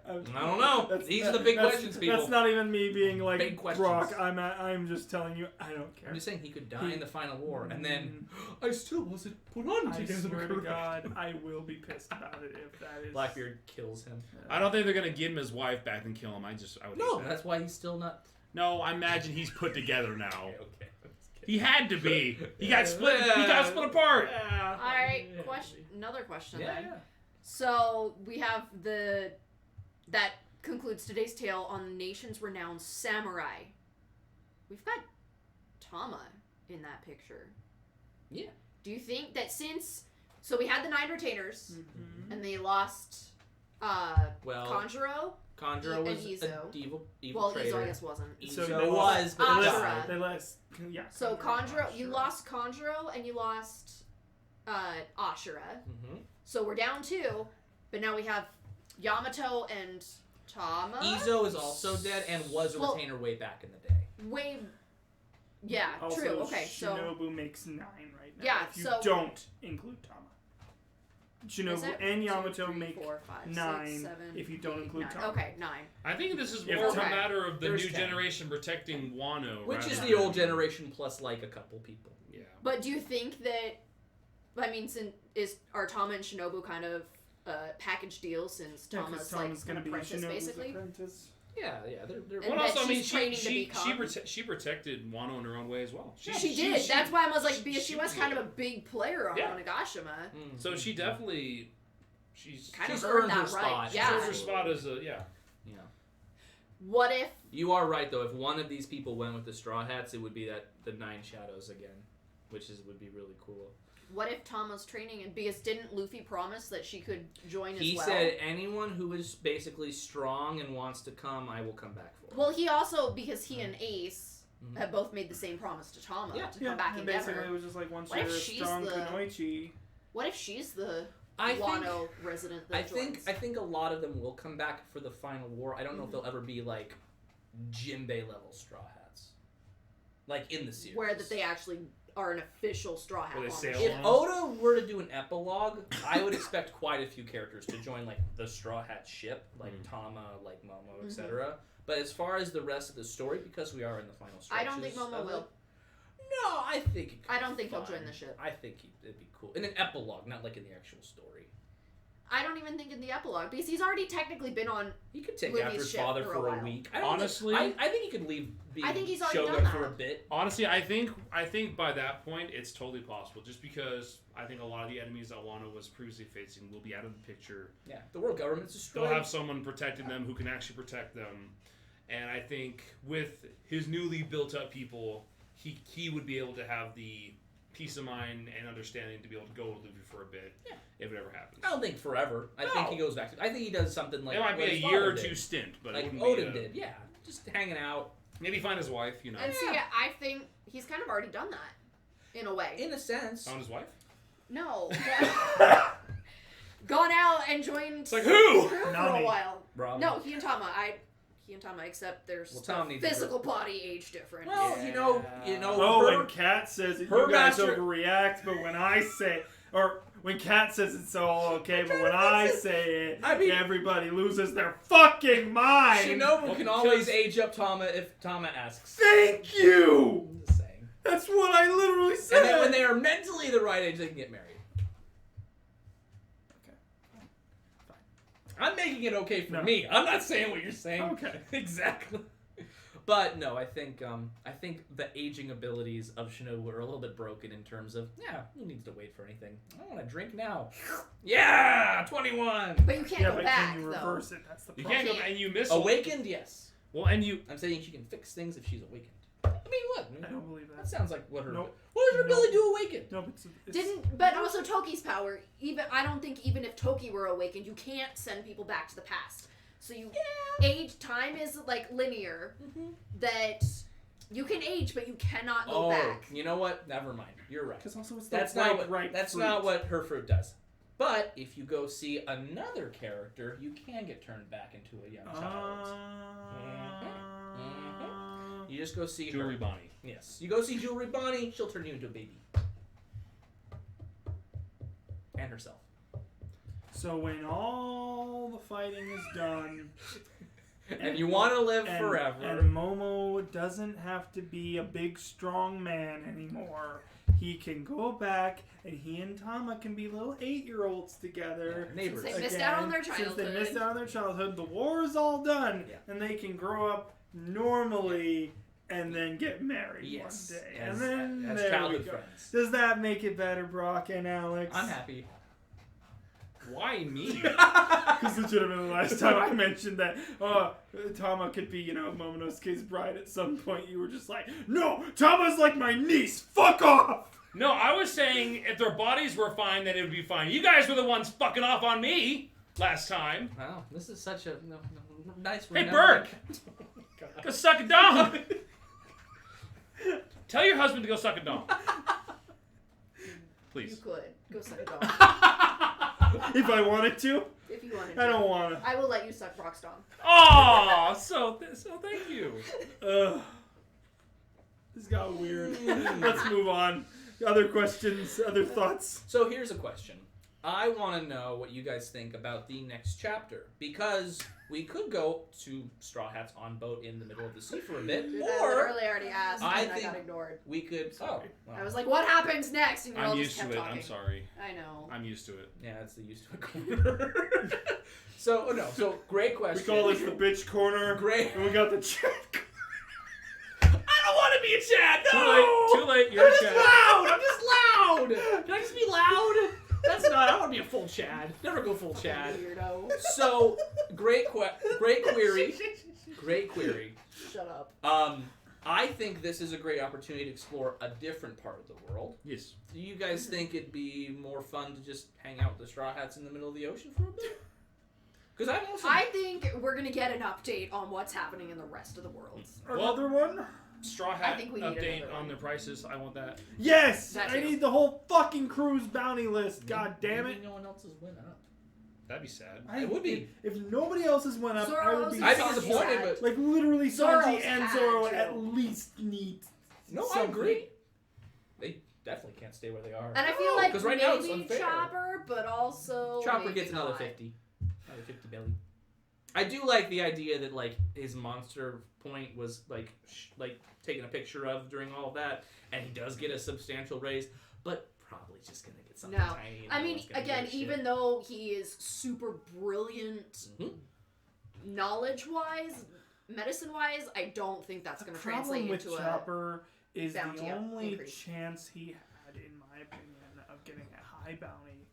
I don't know. These are the big questions, people. That's not even me being like Big questions. Brock. I'm just telling you, I don't care. I'm just saying he could die in the final war, and then I still wasn't put on I together. swear to God, I will be pissed about it if that is. Blackbeard kills him. I don't think they're gonna give him his wife back and kill him. I would. No, hate that. that's why he's still not. No, I imagine he's put together now. Okay. He had to be. He got split. He got split apart. Yeah. All right, another question Yeah, then. yeah. So we have that concludes today's tale on the nation's renowned samurai. We've got Tama in that picture. Yeah. Do you think that so we had the 9 retainers Mhm. and they lost Well, Kanjuro? Conjuro was and a Izo. evil Well, traitor. Izo I guess wasn't. Izo So they was, but he Ashura. died. They lost. Yeah. So Kanjuro, you Ashura. lost Kanjuro and you lost Ashura. Mm-hmm. So we're down 2, but now we have Yamato and Tama. Izo is also dead and was a Well- retainer way back in the day. Way. Yeah, Also, true. Okay, so Shinobu makes 9 right now. Yeah, if you so- don't include Tama. Is Shinobu it? and 2, Yamato 3, make 4, 5, 6, 9 7, if you don't 8, include 9. Tama. Okay, 9. I think this is Yeah, more okay. a matter of the There's new 10. generation protecting Wano, Which rather is than- the old generation plus like a couple people. Yeah. But do you think that? I mean, are Tama and Shinobu kind of package deal since Yeah, Tama's 'cause like Tama's an gonna be apprentice, Shinobu's basically? apprentice. Yeah, they're And Well, that also, I mean, she's training to she become- protected Wano in her own way as well. She did. That's why I was like, she- because she she was did. kind of a big player on Yeah. Onigashima. Mm. So she definitely, she's Kind She's of earned earned that her right. spot. Yeah. earned her spot as a Yeah. What if? You are right though. If one of these people went with the Straw Hats, it would be the 9 Shadows again, which would be really cool. What if Tama's training? And because didn't Luffy promise that she could join He as well? said anyone who is basically strong and wants to come, I will come back for. Well, he also because he and Ace Mhm. have both made the same promise to Tama Yeah. to come back and get basically her. it was just like once What if you're a she's strong the- Kunoichi. What if she's the I think Wano resident that joins? I think a lot of them will come back for the final war. I don't know if they'll ever be like Jinbei level Straw Hats, like in the series. where that they actually are an official Straw Hat. Where they on sail the If ship. Oda were to do an epilogue, I would expect quite a few characters to join like the Straw Hat ship, like Tama, like Momo, etc. But as far as the rest of the story, because we are in the final stretches, I don't think Momo of will. it, no, I think. It could I don't be think he'll fine. join the ship. I think it'd be cool in an epilogue, not like in the actual story. I don't even think in the epilogue because he's already technically been on. He could take Luffy's after his ship father for a for a while. week. Honestly- I think he could leave. Being I think he's already Shogun done that. for a bit. Honestly, I think by that point it's totally possible. Just because I think a lot of the enemies that Wano was previously facing will be out of the picture. Yeah, the world government's They'll destroyed. have someone protecting them who can actually protect them. And I think with his newly built up people, he would be able to have the peace of mind and understanding to be able to go with Luffy for a bit if it ever happens. I don't think forever. I think he goes back to. I think he does something like. It might be what a his year father or two did. stint, but Like it wouldn't Odin be did. Yeah, just hanging out. Maybe find his wife, you know. And see, I think he's kind of already done that, in a way. In a sense. Found his wife? No. Gone out and joined It's like, who? crew for Not a me. while. Bro. No, he and Tama, except there's Tom the needs a physical body age difference. Well, you know. Oh, her- and Kat says that her you guys master- overreact, but when I say, or when Kat says it's all okay, but when I say it, I mean- everybody loses their fucking mind. Shinobu can always because- age up Tama if Tama asks. Thank you. I'm just saying. That's what I literally said. And then when they are mentally the right age, they can get married. Okay. I'm making it okay for No. me. I'm not saying what you're saying. Okay. Exactly. But no, I think the aging abilities of Shinobu are a little bit broken in terms of who needs to wait for anything? I want to drink now. Yeah, 21. But you can't Yeah, go but back, can you though. reverse it? That's the You problem. can't go and you miss Awakened, yes. Well, and you I'm saying she can fix things if she's awakened. I mean, what? I don't believe that. That sounds like what her. Nope. What does her Nope. ability do awaken? No, but it's But also Toki's power. I don't think even if Toki were awakened, you can't send people back to the past. So age time is like linear. That you can age, but you cannot go back. You know what? Never mind. You're right. because also it's That's the not like, what. right That's fruit. not what her fruit does. But if you go see another character, you can get turned back into a young child. You just go see Jewelry her. Bonnie. Yes. You go see Jewelry Bonnie, she'll turn you into a baby. And herself. So when all the fighting is done, And you want to live and, forever. and Momo doesn't have to be a big strong man anymore. He can go back, and he and Tama can be little 8-year-olds together. Yeah, neighbors. Since they missed out on their Since they childhood. missed out on their childhood, the war is all done, Yeah. and they can grow up normally and then get married Yes. one day. As, and then as there we childhood go. friends. Does that make it better, Brock and Alex? I'm happy. Why me? Because legitimately, the last time I mentioned that Tama could be, Momonosuke's bride at some point, you were just like, no, Tama's like my niece. Fuck off. No, I was saying if their bodies were fine, then it would be fine. You guys were the ones fucking off on me last time. Wow, this is such a nice. Hey, remembrance. Burke! Go suck a dong! Tell your husband to go suck a dong. You Please. could go suck a dog If I wanted to, if you wanted to. I don't want to. I will let you suck Brock's dong. Oh, so thank you. This got weird. Let's move on. Other questions? Other thoughts? So here's a question. I want to know what you guys think about the next chapter, because we could go to Straw Hats on boat in the middle of the sea for a bit, Dude, I or literally already asked I and I think- got ignored. we could. Oh, well, I was like, what happens next? And you all I'm just used kept to it. talking. I'm sorry. I know. I'm used to it. yeah, it's the used to it corner. So great We question. call this the bitch corner. Great. And we got the chat. I don't want to be a Chad. No. Too late. You're I'm a just Chad. loud. I'm just loud. Can I just be loud? That's not. I want to be a full Chad. Never go full Chad. Weirdo. So great query. Great query. Shut up. I think this is a great opportunity to explore a different part of the world. Yes. Do you guys think it'd be more fun to just hang out with the Straw Hats in the middle of the ocean for a bit? Because I'm also. I think we're gonna get an update on what's happening in the rest of the world. Another one? Straw I Hat think we need update another on one. their prices. I want that. Yes! That I too. need the whole fucking crew's bounty list. God damn Maybe it. no one else's went up. That'd be sad. It would be. If nobody else's went up, I would be. Zoro's I'd be Sanji's disappointed, had- but Like literally, Zoro's Sanji and had Zoro to. at least need. No, I something. agree. They definitely can't stay where they are. And I feel like 'cause right now it's maybe unfair. Chopper, but also Chopper maybe gets another not. 50. Another 50 belly. I do like the idea that like his monster point was like taken a picture of during all of that, and he does get a substantial raise, but probably just gonna get something No. tiny. and I no mean, one's gonna again, give a shit. even though he is super brilliant, Mhm. knowledge-wise, medicine-wise, I don't think that's going to translate problem with into Chopper is the bounty only increase. chance he had, in my opinion, of getting a high bounty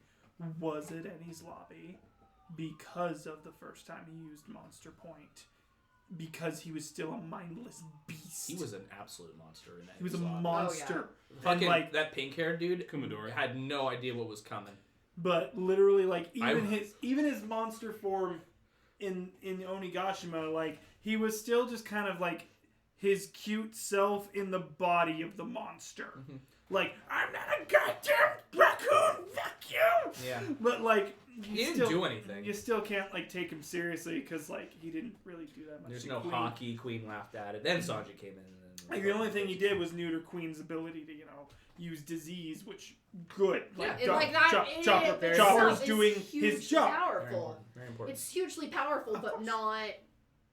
was at Eddie's lobby because of the first time he used Monster Point because he was still a mindless beast. He was an absolute monster in that. He was a episode. monster. Fucking And, like, that pink-haired dude Kumadori. had no idea what was coming. but literally, like, even his monster form in Onigashima, like, he was still just kind of like his cute self in the body of the monster. Mm-hmm. Like, I'm not a goddamn raccoon, fuck you! Yeah. But, like, He didn't do anything. You still can't, like, take him seriously because, like, he didn't really do that much. There's to no Queen. hockey. Queen laughed at it. Then Sanji came in. And Like, the only thing he did was neuter Queen's ability to, use disease, which, good. Like, Yeah, like that. Chopper's is doing hugely his job. Very Powerful. important. Very important. It's hugely powerful, but not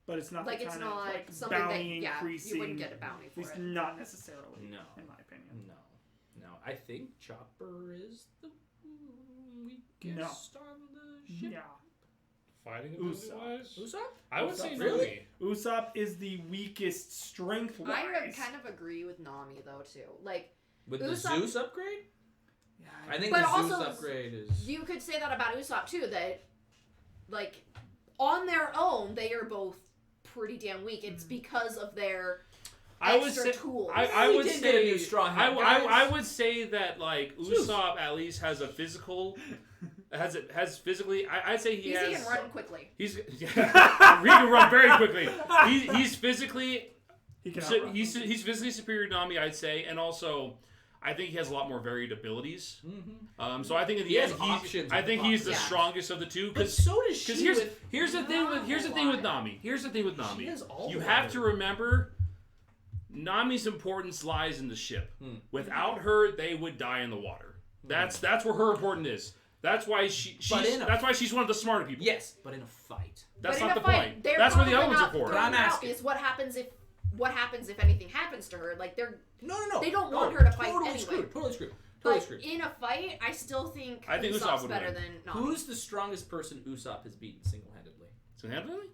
But it's not like the it's kind not of, like, something that bounty you increasing. wouldn't get a bounty At for least it. not necessarily, No. in my opinion. No. I think Chopper is the weakest on the ship. Yeah. Fighting Usopp. ability-wise? Usopp? I would say Really? Nami. Usopp is the weakest strength-wise. I kind of agree with Nami though too. Like With the Usopp- Zeus upgrade? Yeah, I think But the also- Zeus upgrade is... you could say that about Usopp too. That like on their own they are both pretty damn weak. It's because of their I would extra say, tools. I would did say get a new straw hat, guys. I would say that like Usopp at least has a physical, has physically. I'd say he He has. can run quickly. He can run very quickly. He's physically. he can So outrun he's them. physically superior to Nami, I'd say, and also I think he has a lot more varied abilities. Mm-hmm. So I think in the He end, has options I think he's the Yeah. strongest of the two. But Because so does she here's the thing with Nami. Here's the thing with Nami. She has all You the have weapons. to remember, Nami's importance lies in the ship. Without her, they would die in the water. That's where her importance is. That's why that's why she's one of the smarter people. Yes, but in a fight. That's but not in the a fight, point. they're That's what the other probably ones are not for. But I'm throwing her out asking. is what happens if anything happens to her. Like No. They don't No, want her to fight totally anyway. Screwed. Totally screwed. but Totally screwed. in a fight, I still think I think Usopp Usopp's would better win. than Nami. Who's the strongest person Usopp has beaten single-handedly? So really?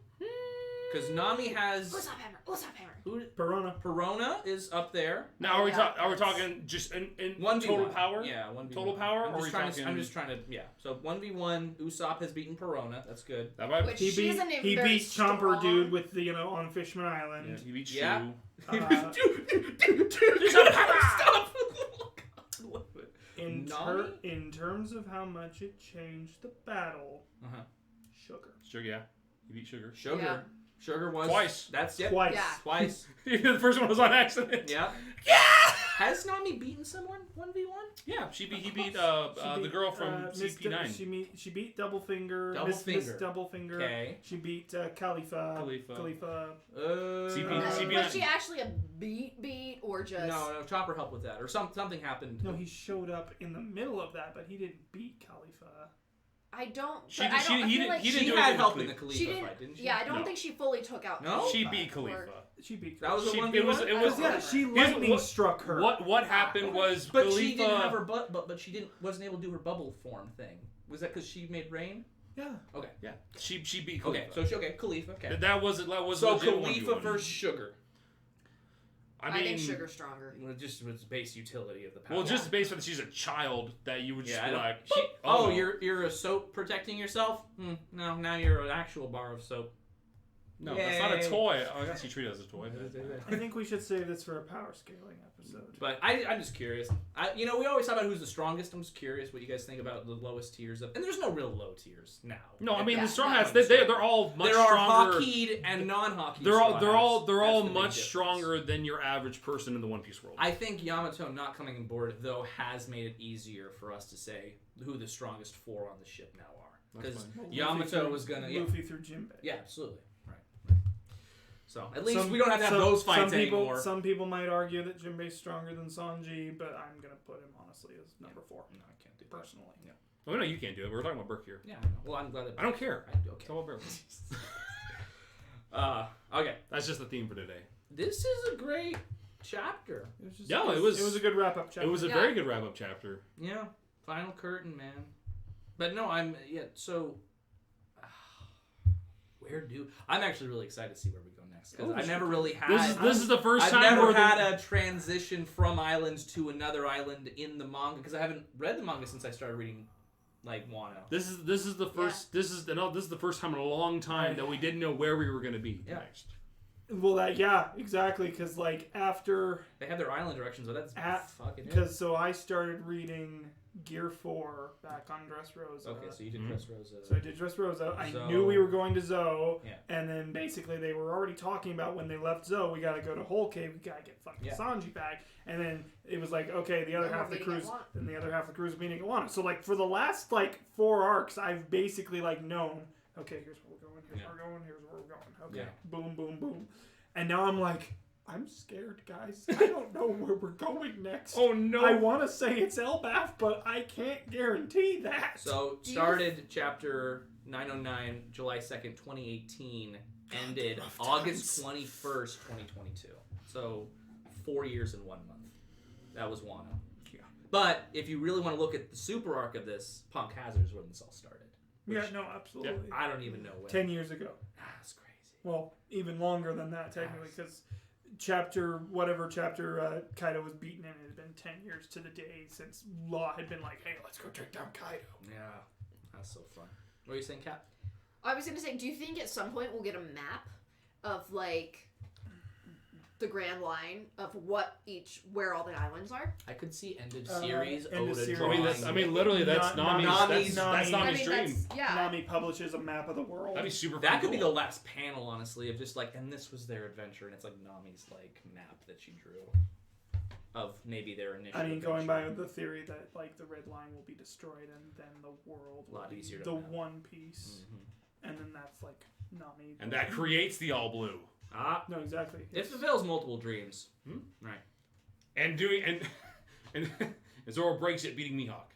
Because Nami has... Usopp Hammer. Who? Perona. Perona is up there. Now are we Yeah, are we that's- talking just in 1v1. total power? Yeah, 1v1. Total power, I'm or just, are we trying talking- to, I'm just trying to... Yeah. So 1v1, Usopp has beaten Perona. That's good. That might Which He she beat isn't he very beat Chomper strong. dude with the on Fishman Island. yeah, he beat Yeah. Shu. Stop! Nami? In terms of how much it changed the battle, Uh-huh. Sugar. Sugar, yeah. He beat Sugar. Sugar. Yeah. Sugar was... Twice. That's it. Twice. Yeah. Twice. The first one was on accident. Yeah. Has Nami beaten someone 1v1? Yeah, he beat She the beat, girl from Miss CP9. She beat Doublefinger. Miss Doublefinger. Doublefinger. Okay. She beat Khalifa. CP9. Was she actually a beat or just? No, Chopper helped with that, or something happened. No, he showed up in the middle of that, but he didn't beat Khalifa. I don't. She but did- I don't. I he feel did- like he She didn't do had anything help with in the Khalifa. Khalifa she didn't. fight, didn't she? Yeah, I don't No. think she fully took out. No? She Khalifa, beat or- Khalifa. She beat. That was a She- 1v1? it was- Yeah, she Here's lightning what- struck her. What happened was But Khalifa. she didn't have her but she wasn't able to do her bubble form thing. Was that because she made rain? Yeah. Okay. Yeah, she beat Khalifa. Okay. So Khalifa. Okay. That was So legit Khalifa 1v1. versus Sugar. I I mean, think Sugar's stronger. Well, just with the base utility of the power. well, just based on that she's a child, that you would just Yeah, I be know. like, Oh, no. you're a soap protecting yourself? No, now you're an actual bar of soap. No, that's not a Yay. toy. Oh, I guess you treat it as a toy. I think we should save this for a power scaling episode. But I'm just curious. We always talk about who's the strongest. I'm just curious what you guys think about the lowest tiers of. And there's no real low tiers now. No, I mean Yeah. the Strawhats. They're all much there are stronger. hockeyed and non-hockeyed. They're all Strawhats. That's the big much difference. stronger than your average person in the One Piece world. I think Yamato not coming on board though has made it easier for us to say who the strongest four on the ship now are. That's Because fine. Yamato was gonna. Yeah, Luffy through Jinbei. yeah, absolutely. Right. So at least we don't have to have those fights anymore. Some people might argue that Jinbei's stronger than Sanji, but I'm gonna put him honestly as number 4. No, I can't do that. Personally. Yeah. Oh no, you can't do it. We're talking about Burke here. Yeah. I know. Well, I'm glad that. I don't care. Okay. It's all about Burke. Okay. That's just the theme for today. This is a great chapter. It was just, Yeah, it was- It was a good wrap up chapter. It was a Yeah. very good wrap up chapter. Yeah. Final curtain, man. But no, so I'm actually really excited to see where we go next because I never really had. This is the 1st I've time never where had a transition from islands to another island in the manga because I haven't read the manga since I started reading like Wano. This is the first. This is the first time in a long time that we didn't know where we were going to be Yeah. next. Well, yeah, exactly. Because like after They have their island directions, but that's fucking it. because so I started reading Gear 4 back on Dressrosa. Okay, so you did Dressrosa. So I did Dressrosa. I Zoe. knew we were going to Zoe, Yeah. and then basically they were already talking about when they left Zoe, we got to go to Whole Cave, we got to get fucking Sanji back, and then it was like, okay, the other Then half of we're the meeting cruise, at Wano. then the other half of the cruise is meeting at Wano. So like for the last like 4 arcs, I've basically like known, okay, here's where we're going, here's where we're going, here's where we're going. Okay, boom, boom, boom, and now I'm like, I'm scared, guys. I don't know where we're going next. Oh no! I want to say it's Elbaf, but I can't guarantee that. So started chapter 909, July 2nd, 2018, ended August 21st, 2022. So 4 years and 1 month. That was Wano. Yeah. But if you really want to look at the super arc of this, Punk Hazard is when this all started. Yeah, no, absolutely. I don't even know when. 10 years ago. That's crazy. Well, even longer than that, technically, because chapter Kaido was beaten in, it had been 10 years to the day since Law had been like, hey, let's go take down Kaido. Yeah. That's so fun. What are you saying, Kat? I was gonna say, do you think at some point we'll get a map of like the Grand Line of where all the islands are? I could see end of series end of Oda series. drawing. Literally, that's Nami's. Nami's- That's Nami. Nami's dream. Nami publishes a map of the world. That'd be super. That could be the cool. last panel, honestly, of just like, and this was their adventure, and it's like Nami's like map that she drew of maybe their initial. I mean, going adventure. by the theory that like the Red Line will be destroyed and then the world A lot will be easier to the map. One Piece, Mhm. and then that's like Nami. And that creates the all blue. No, exactly. It fulfills multiple dreams. Hmm? Right. And doing and Zoro breaks it, beating Mihawk.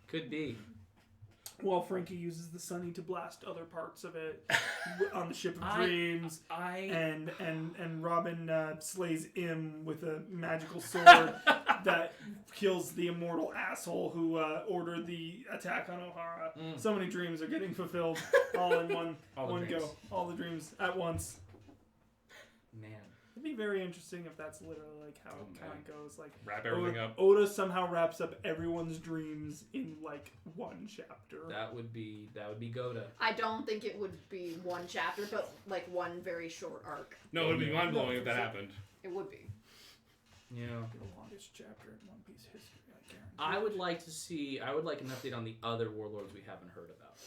Could be. Well, Frankie uses the Sunny to blast other parts of it on the Ship of I- Dreams, I and Robin slays Im with a magical sword that kills the immortal asshole who ordered the attack on Ohara. So many dreams are getting fulfilled all in one All the one dreams. go. All the dreams at once. man. It'd be very interesting if that's literally like how it kind of goes. Like Wrap everything up. Oda somehow wraps up everyone's dreams in like one chapter. That would be Goda. I don't think it would be one chapter, but like one very short arc. No, it'd be mind blowing if that happened. It would be. Yeah. The longest chapter in One Piece history, I guarantee. I would like an update on the other warlords we haven't heard about.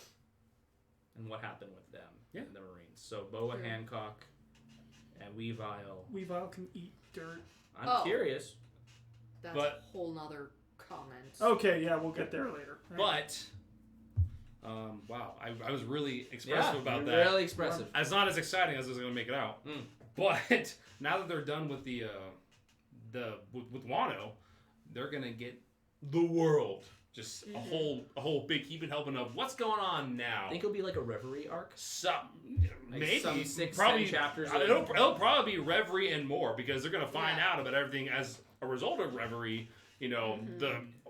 And what happened with them in the Marines. So Boa Sure. Hancock and Weavile. Weavile can eat dirt. I'm curious. That's But- a whole nother comment. Okay, yeah, we'll get there later. But, wow, I was really expressive about you're that. really expressive. It's not as exciting as I was going to make it out. But now that they're done with with Wano, they're going to get the world. Just a whole big heaping helping of what's going on now. I think it'll be like a Reverie arc. Maybe some 6-10 probably chapters. It'll probably be Reverie and more because they're gonna find out about everything as a result of Reverie. You know,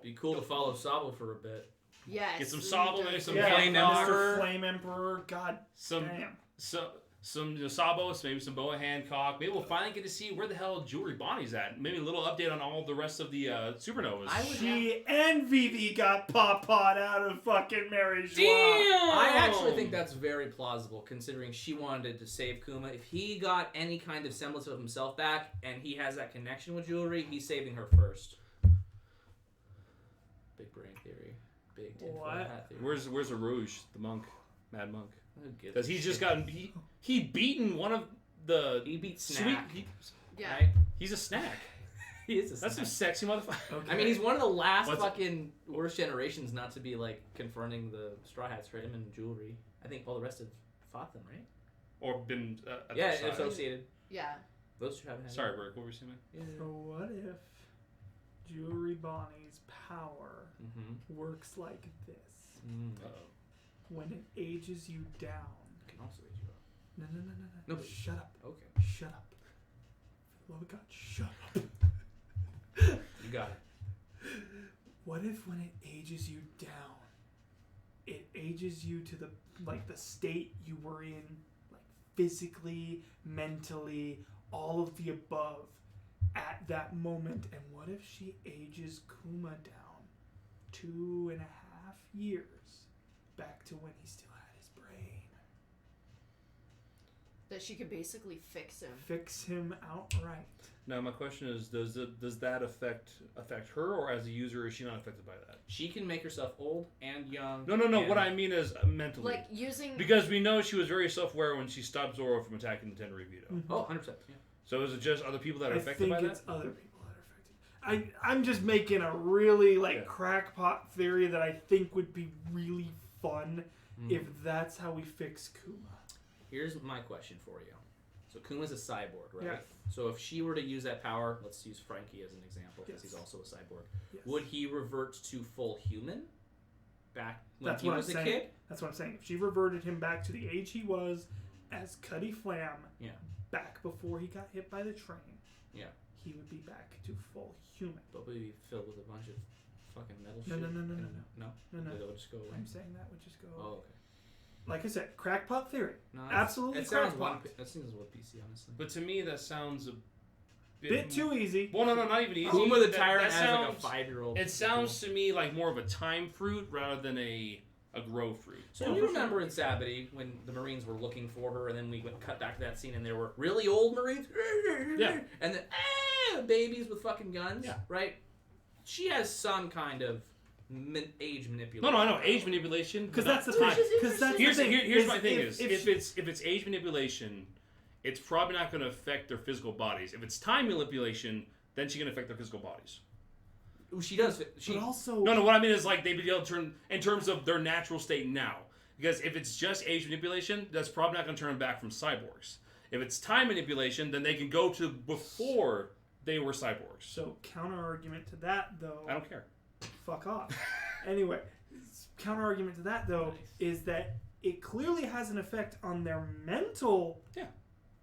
Be cool to follow Sabo for a bit. Yes. get some Sabo, maybe some Flame Emperor. Flame Emperor. God damn. some Sabo, maybe some Boa Hancock. Maybe we'll finally get to see where the hell Jewelry Bonnie's at. Maybe a little update on all the rest of the supernovas. She and Vivi got Pawpawed out of fucking Mary Joie. I actually think that's very plausible, considering she wanted to save Kuma. If he got any kind of semblance of himself back, and he has that connection with Jewelry, he's saving her first. Big brain theory. Big tinfoil hat theory. Where's Rouge, the monk, Mad Monk? Who gives Because a he's just shit? gotten he beaten one of the He beat sweet. Snack. Yeah. Right? He's a snack. He is a That's some snack. sexy motherfucker. Okay. I mean, he's one of the last What's- fucking worst generations not to be like confronting the Straw Hats for him and Jewelry. I think all the rest have fought them, right? Or been at Yeah, their side. associated. Yeah. Those two haven't had. Sorry, Rick. What were you saying? Yeah. So what if Jewelry Bonnie's power Mm-hmm. works like this? Uh-oh. When it ages you down. Can also age you up. No. No, but- Shut up. Okay. Shut up. For the love of God, shut up. You got it. What if when it ages you down, it ages you to the state you were in, like physically, mentally, all of the above at that moment? And what if she ages Kuma down 2.5 years back to when he still had his brain? That she could basically fix him. Fix him outright. Now my question is, does that affect her, or as a user is she not affected by that? She can make herself old and young. No. What I mean is mentally. Like using... Because we know she was very self-aware when she stopped Zoro from attacking the Tenryubito. Mm-hmm. Oh, 100%. Yeah. So is it just other people that are affected by that? I think it's other people that are affected. I'm just making a really crackpot theory that I think would be really fun if that's how we fix Kuma. Here's my question for you. So Kuma's a cyborg, right? Yeah. So if she were to use that power, let's use Frankie as an example because he's also a cyborg. Yes. Would he revert to full human back when That's he what was I'm a saying. kid? That's what I'm saying. If she reverted him back to the age he was as Cuddy Flam, back before he got hit by the train, he would be back to full human. But would he be filled with a bunch of fucking metal No, shit? no. No? They would just go away? I'm saying that would just go. Oh, okay. Like I said, crackpot theory. No, Absolutely it sounds crackpot. that seems One Piece, honestly. But to me, that sounds a bit too easy. Well, no, not even easy. Kuma the That Tyrant sounds, as like a 5-year-old. It sounds to me like more of a time fruit rather than a grow fruit. So you remember in Sabbaty when the Marines were looking for her, and then we cut back to that scene, and there were really old Marines, and then babies with fucking guns, right? She has some kind of age manipulation. No, I know age manipulation Because that's the time. thing. Because that's Here's the thing. here's my thing is if if it's age manipulation, it's probably not going to affect their physical bodies. If it's time manipulation, then she's going to affect their physical bodies. She does. but also No. What I mean is like they'd be able to turn in terms of their natural state now. Because if it's just age manipulation, that's probably not going to turn them back from cyborgs. If it's time manipulation, then they can go to before they were cyborgs. So counter argument to that though. I don't care. Fuck off. Anyway, counter argument to that though is that it clearly has an effect on their mental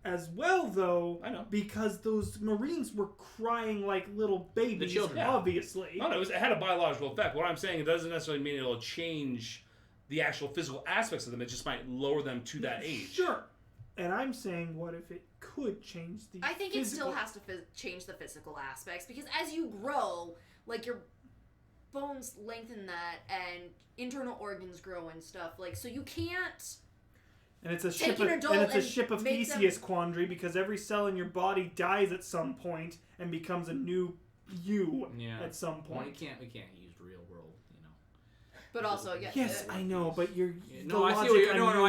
as well though. I know. Because those Marines were crying like little babies, The children. obviously. No, it had a biological effect. What I'm saying, it doesn't necessarily mean it'll change the actual physical aspects of them. It just might lower them to that age. Sure. And I'm saying, what if it could change the I think physical... it still has to change the physical aspects because as you grow, like your bones lengthen that and internal organs grow and stuff. Like so you can't. And it's a Take ship an of, adult and it's a and ship of make them- Theseus quandary because every cell in your body dies at some point and becomes a new you at some Well, point. we can't use real world, you know. But also, Yes, I know, but you're No, I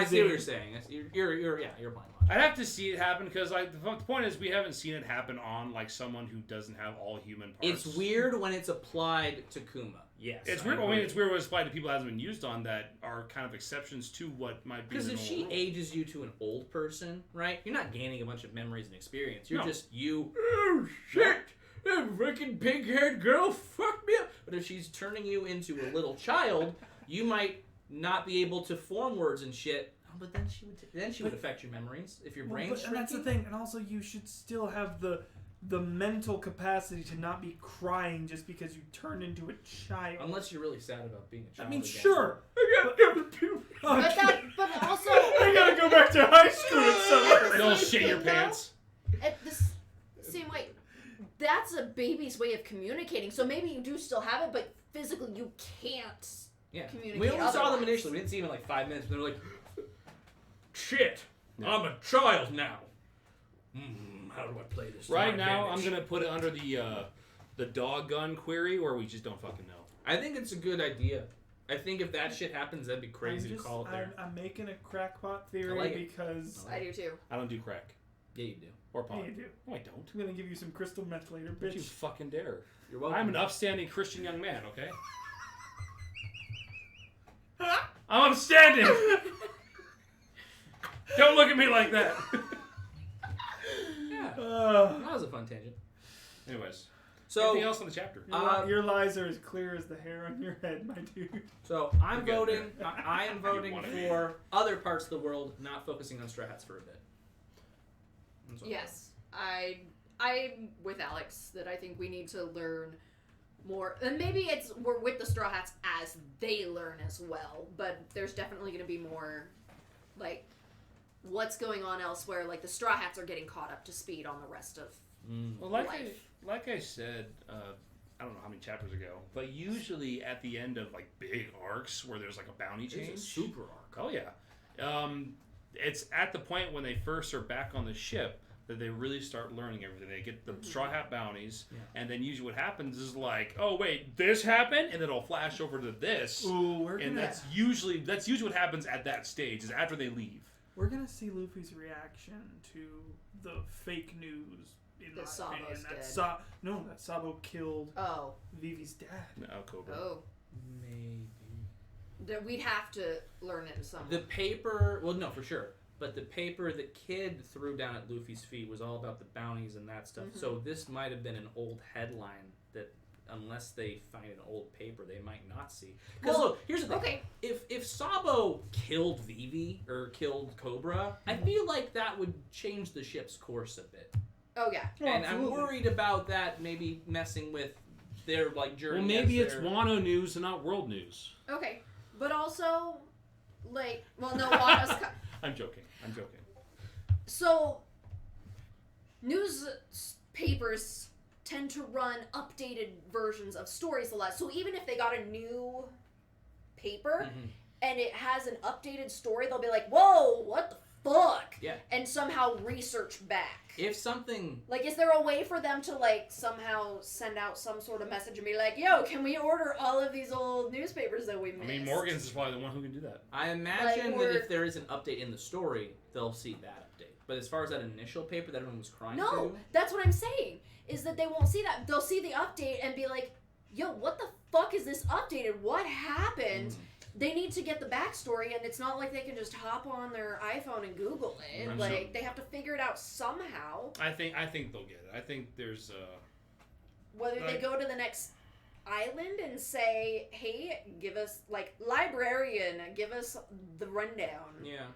see what you're saying. You're playing logic. I'd have to see it happen because the point is we haven't seen it happen on like someone who doesn't have all human parts. It's weird when it's applied to Kuma. Yes, It's weird. I mean, it's weird when it's applied to people that hasn't been used on that are kind of exceptions to what might be. Because if the she normal rule. ages you to an old person, right? You're not gaining a bunch of memories and experience. You're No. just you. Oh shit! That freaking pig-haired girl fucked me up. But if she's turning you into a little child, you might not be able to form words and shit. Oh, but then she would affect your memories if your brain's and that's the shrinking. thing. And also, you should still have the mental capacity to not be crying just because you turned into a child. Unless you're really sad about being a child. I mean, again. sure. But also, I gotta go back to high school at some point. You'll shit your pants. at the same way, that's a baby's way of communicating. So maybe you do still have it, but physically you can't. Yeah. Communicate We only saw them otherwise. initially. We didn't see them in like 5 minutes. But they were like, shit, I'm a child now. How do I play this? to Right my now, advantage? I'm gonna put it under the dog gun query where we just don't fucking know. I think it's a good idea. I think if that shit happens, that'd be crazy to call it there. I'm making a crackpot theory I like it. because I do too. I don't do crack Yeah, you do. or yeah, pot. you do. No, I don't. I'm gonna give you some crystal meth later, Don't you bitch. fucking dare. You're welcome. I'm an upstanding Christian young man, okay? I'm upstanding! Don't look at me like that! Yeah. That was a fun tangent. Anyways, So, anything else on the chapter? Your lies are as clear as the hair on your head, my dude. I'm We're good. voting. I am voting wanna- for other parts of the world, not focusing on Stray Hats for a bit. That's what I'm Yes, I'm with Alex that I think we need to learn more, and maybe we're with the Straw Hats as they learn as well. But there's definitely going to be more, like, what's going on elsewhere. Like the Straw Hats are getting caught up to speed on the rest of Well, life. like I said, I don't know how many chapters ago, but usually at the end of like big arcs where there's like a bounty It's a change. super arc. Oh yeah. it's at the point when they first are back on the ship that they really start learning everything. They get the Straw Hat bounties, and then usually what happens is like, oh wait, this happened, and then it'll flash over to this. Ooh, and that's usually what happens at that stage is after they leave. We're gonna see Luffy's reaction to the fake news. In my opinion, that Sabo killed Vivi's dad. No, Cobra. Oh, Maybe. we'd have to learn it in some. The paper, well, no, for sure. But the paper the kid threw down at Luffy's feet was all about the bounties and that stuff. So this might have been an old headline that, unless they find an old paper, they might not see. Because look, here's the thing. Okay. If Sabo killed Vivi or killed Cobra, I feel like that would change the ship's course a bit. Oh yeah. And I'm worried about that maybe messing with their journey. Well, maybe it's Wano news and not world news. Okay, but also, no, Wano's. I'm joking. So, newspapers tend to run updated versions of stories a lot. So even if they got a new paper and it has an updated story, they'll be like, "Whoa, what the fuck?" Yeah. And somehow research back. If something... is there a way for them to, somehow send out some sort of message and be like, "Yo, can we order all of these old newspapers that we missed?" I mean, Morgan's is probably the one who can do that. I imagine that if there is an update in the story, they'll see that update. But as far as that initial paper that everyone was crying No, that's what I'm saying, is that they won't see that. They'll see the update and be like, "Yo, what the fuck is this updated? What happened?" They need to get the backstory, and it's not like they can just hop on their iPhone and Google it. They have to figure it out somehow. I think they'll get it. I think there's whether they go to the next island and say, "Hey, give us librarian, give us the rundown." Yeah.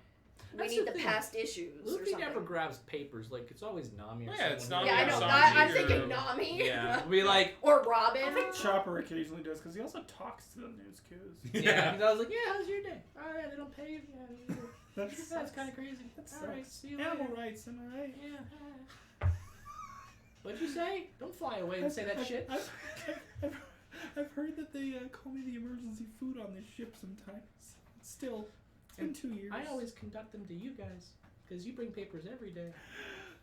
We need the past issues. Luffy or something. never grabs papers. It's always Nami or it's someone. Nami. Yeah, I know. Sanji I'm or- thinking Nami. Yeah. Be like... Or Robin. I think Chopper occasionally does because he also talks to the news cues. Yeah. Because I was like, yeah, how's your day? All right, they don't pay you. Yeah, That's kind of crazy. All right, see you Animal later. rights, am I right? Yeah. What'd you say? Don't fly away and say that shit. I've heard that they call me the emergency food on this ship sometimes. Still, it's been 2 years. I always conduct them to you guys because you bring papers every day.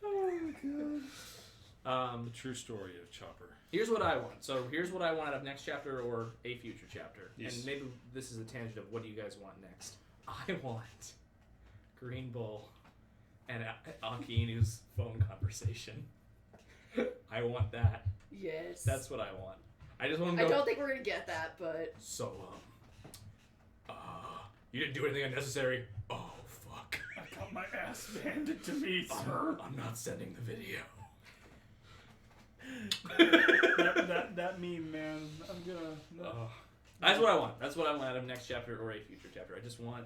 Oh my god. the true story of Chopper. Here's what I want. So here's what I want out of next chapter or a future chapter. Yes. And maybe this is a tangent of what do you guys want next. I want Green Bull and Akinu's phone conversation. I want that. Yes. That's what I want. I just want to I go... don't think we're gonna get that, but... So, you didn't do anything unnecessary. Oh, fuck. I got my ass handed to me, sir. I'm not sending the video. that meme, man. I'm gonna... That's what I want. That's what I want out of next chapter or a future chapter. I just want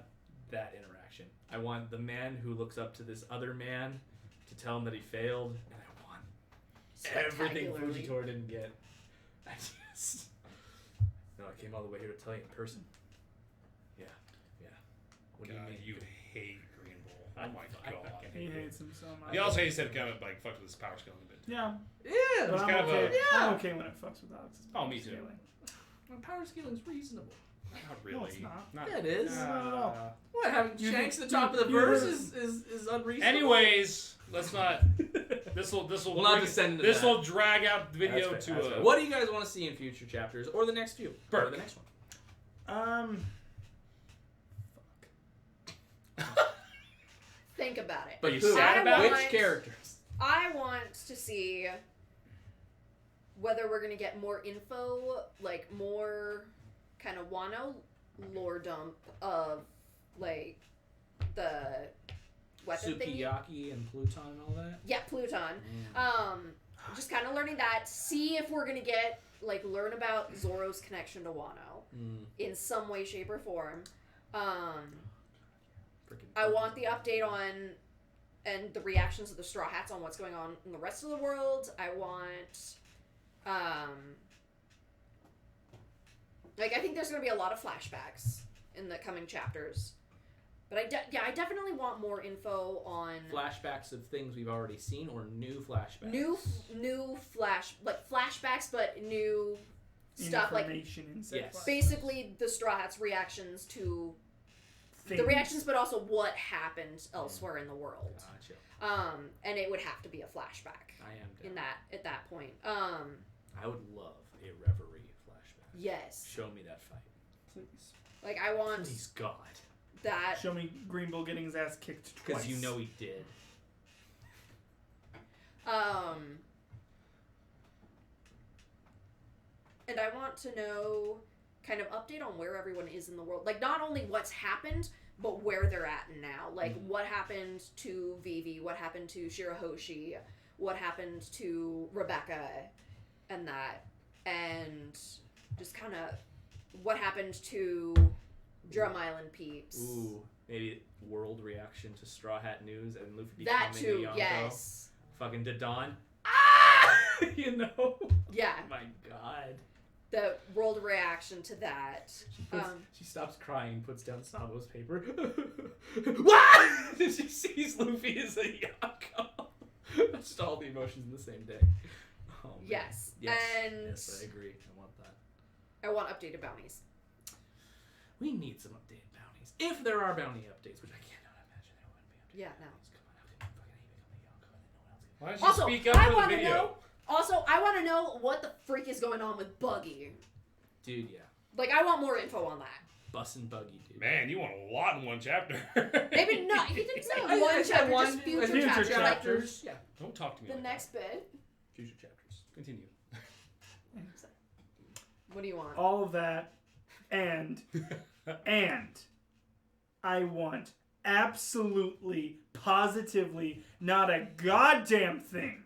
that interaction. I want the man who looks up to this other man to tell him that he failed, and I want everything Spectacularly. Fujitora didn't get. I just... No, I came all the way here to tell you in person. Yeah. What do you God, mean? you hate Green Bull. Oh my god. He hates him so much. He also hates that it kind of fucked with his power scaling a bit. Yeah. Yeah! But I'm kind of okay. a- I'm okay when it fucks with Alex's Oh, me too. scaling. My power scaling's reasonable. Not really. No, it's not. Yeah, it is. Not at all. What, having You Shanks think- at the top of the you verse heard- is unreasonable? Anyways, let's not. This will We'll not descend into This that. will drag out the video That's fair, to that's a. fair. What do you guys want to see in future chapters or the next few? Or Burke. the next one? Think about it. But you who? sad about Which it? characters? I want to see whether we're gonna get more info, more kind of Wano lore dump of the weapon thingy. Sukiyaki and Pluton and all that? Yeah, Pluton. Just kind of learning that. See if we're gonna get learn about Zoro's connection to Wano in some way, shape, or form. I want the update on and the reactions of the Straw Hats on what's going on in the rest of the world. I want, I think there's going to be a lot of flashbacks in the coming chapters. But I definitely want more info on Flashbacks of things we've already seen or new flashbacks? new flashbacks, but new stuff Information inside Yes. flashbacks. basically the Straw Hats' reactions to the reactions, but also what happened elsewhere in the world. Gotcha. And it would have to be a flashback. I am down. In that at that point. I would love a reverie flashback. Yes. Show me that fight. Please. Like I want Please, God. that. Show me Green Bull getting his ass kicked twice. Because you know he did. And I want to know kind of update on where everyone is in the world. Like not only what's happened, but where they're at now. Like what happened to Vivi, what happened to Shirahoshi, what happened to Rebecca and that. And just kind of what happened to Drum Island peeps. Ooh, maybe world reaction to Straw Hat News and Luffy becoming That too, a Yonko. yes. Fucking Dodon. Ah! You know? Yeah. Oh my God. The world reaction to that. She stops crying, puts down Sabo's paper. What? She sees Luffy as a Yonko. That's just all the emotions in the same day. Oh, man. Yes. Yes. And Yes, I agree. I want that. I want updated bounties. We need some updated bounties. If there are bounty updates, which I cannot imagine there wouldn't be. Yeah, no. Come on, how can you fucking hate becoming a Yonko and then no one else can? Why don't you Also, speak up I for the want to video? know. Also, I want to know what the freak is going on with Buggy. Dude, yeah. Like, I want more info on that. Bussin' Buggy, dude. Man, you want a lot in one chapter. Maybe not. He didn't say I one said chapter, one- just future, future chapters. Like, chapters. Yeah. Don't talk to me the like next bit. Future chapters. Continue. What do you want? All of that, and I want absolutely, positively, not a goddamn thing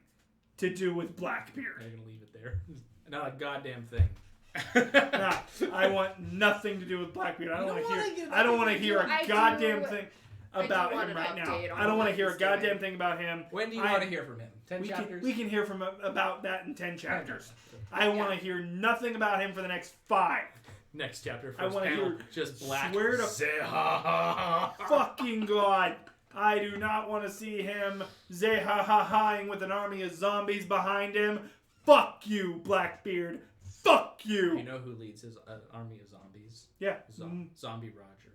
to do with Blackbeard. I'm gonna leave it there. Not a goddamn thing. Nah, I want nothing to do with Blackbeard. I don't want to hear. I don't want to hear I a do- goddamn thing I do about want him an right now. update on I don't want to what hear a he's doing. goddamn thing about him. When do you I- want to hear from him? 10 We chapters? can hear from about that in 10 chapters. I Yeah. want to hear nothing about him for the next 5. Next chapter, I first wanna panel, hear- just black. Swear to Say ha ha ha. fucking God. I do not want to see him zeh-ha-ha-haing with an army of zombies behind him. Fuck you, Blackbeard. Fuck you. You know who leads his army of zombies? Yeah. Zombie Roger.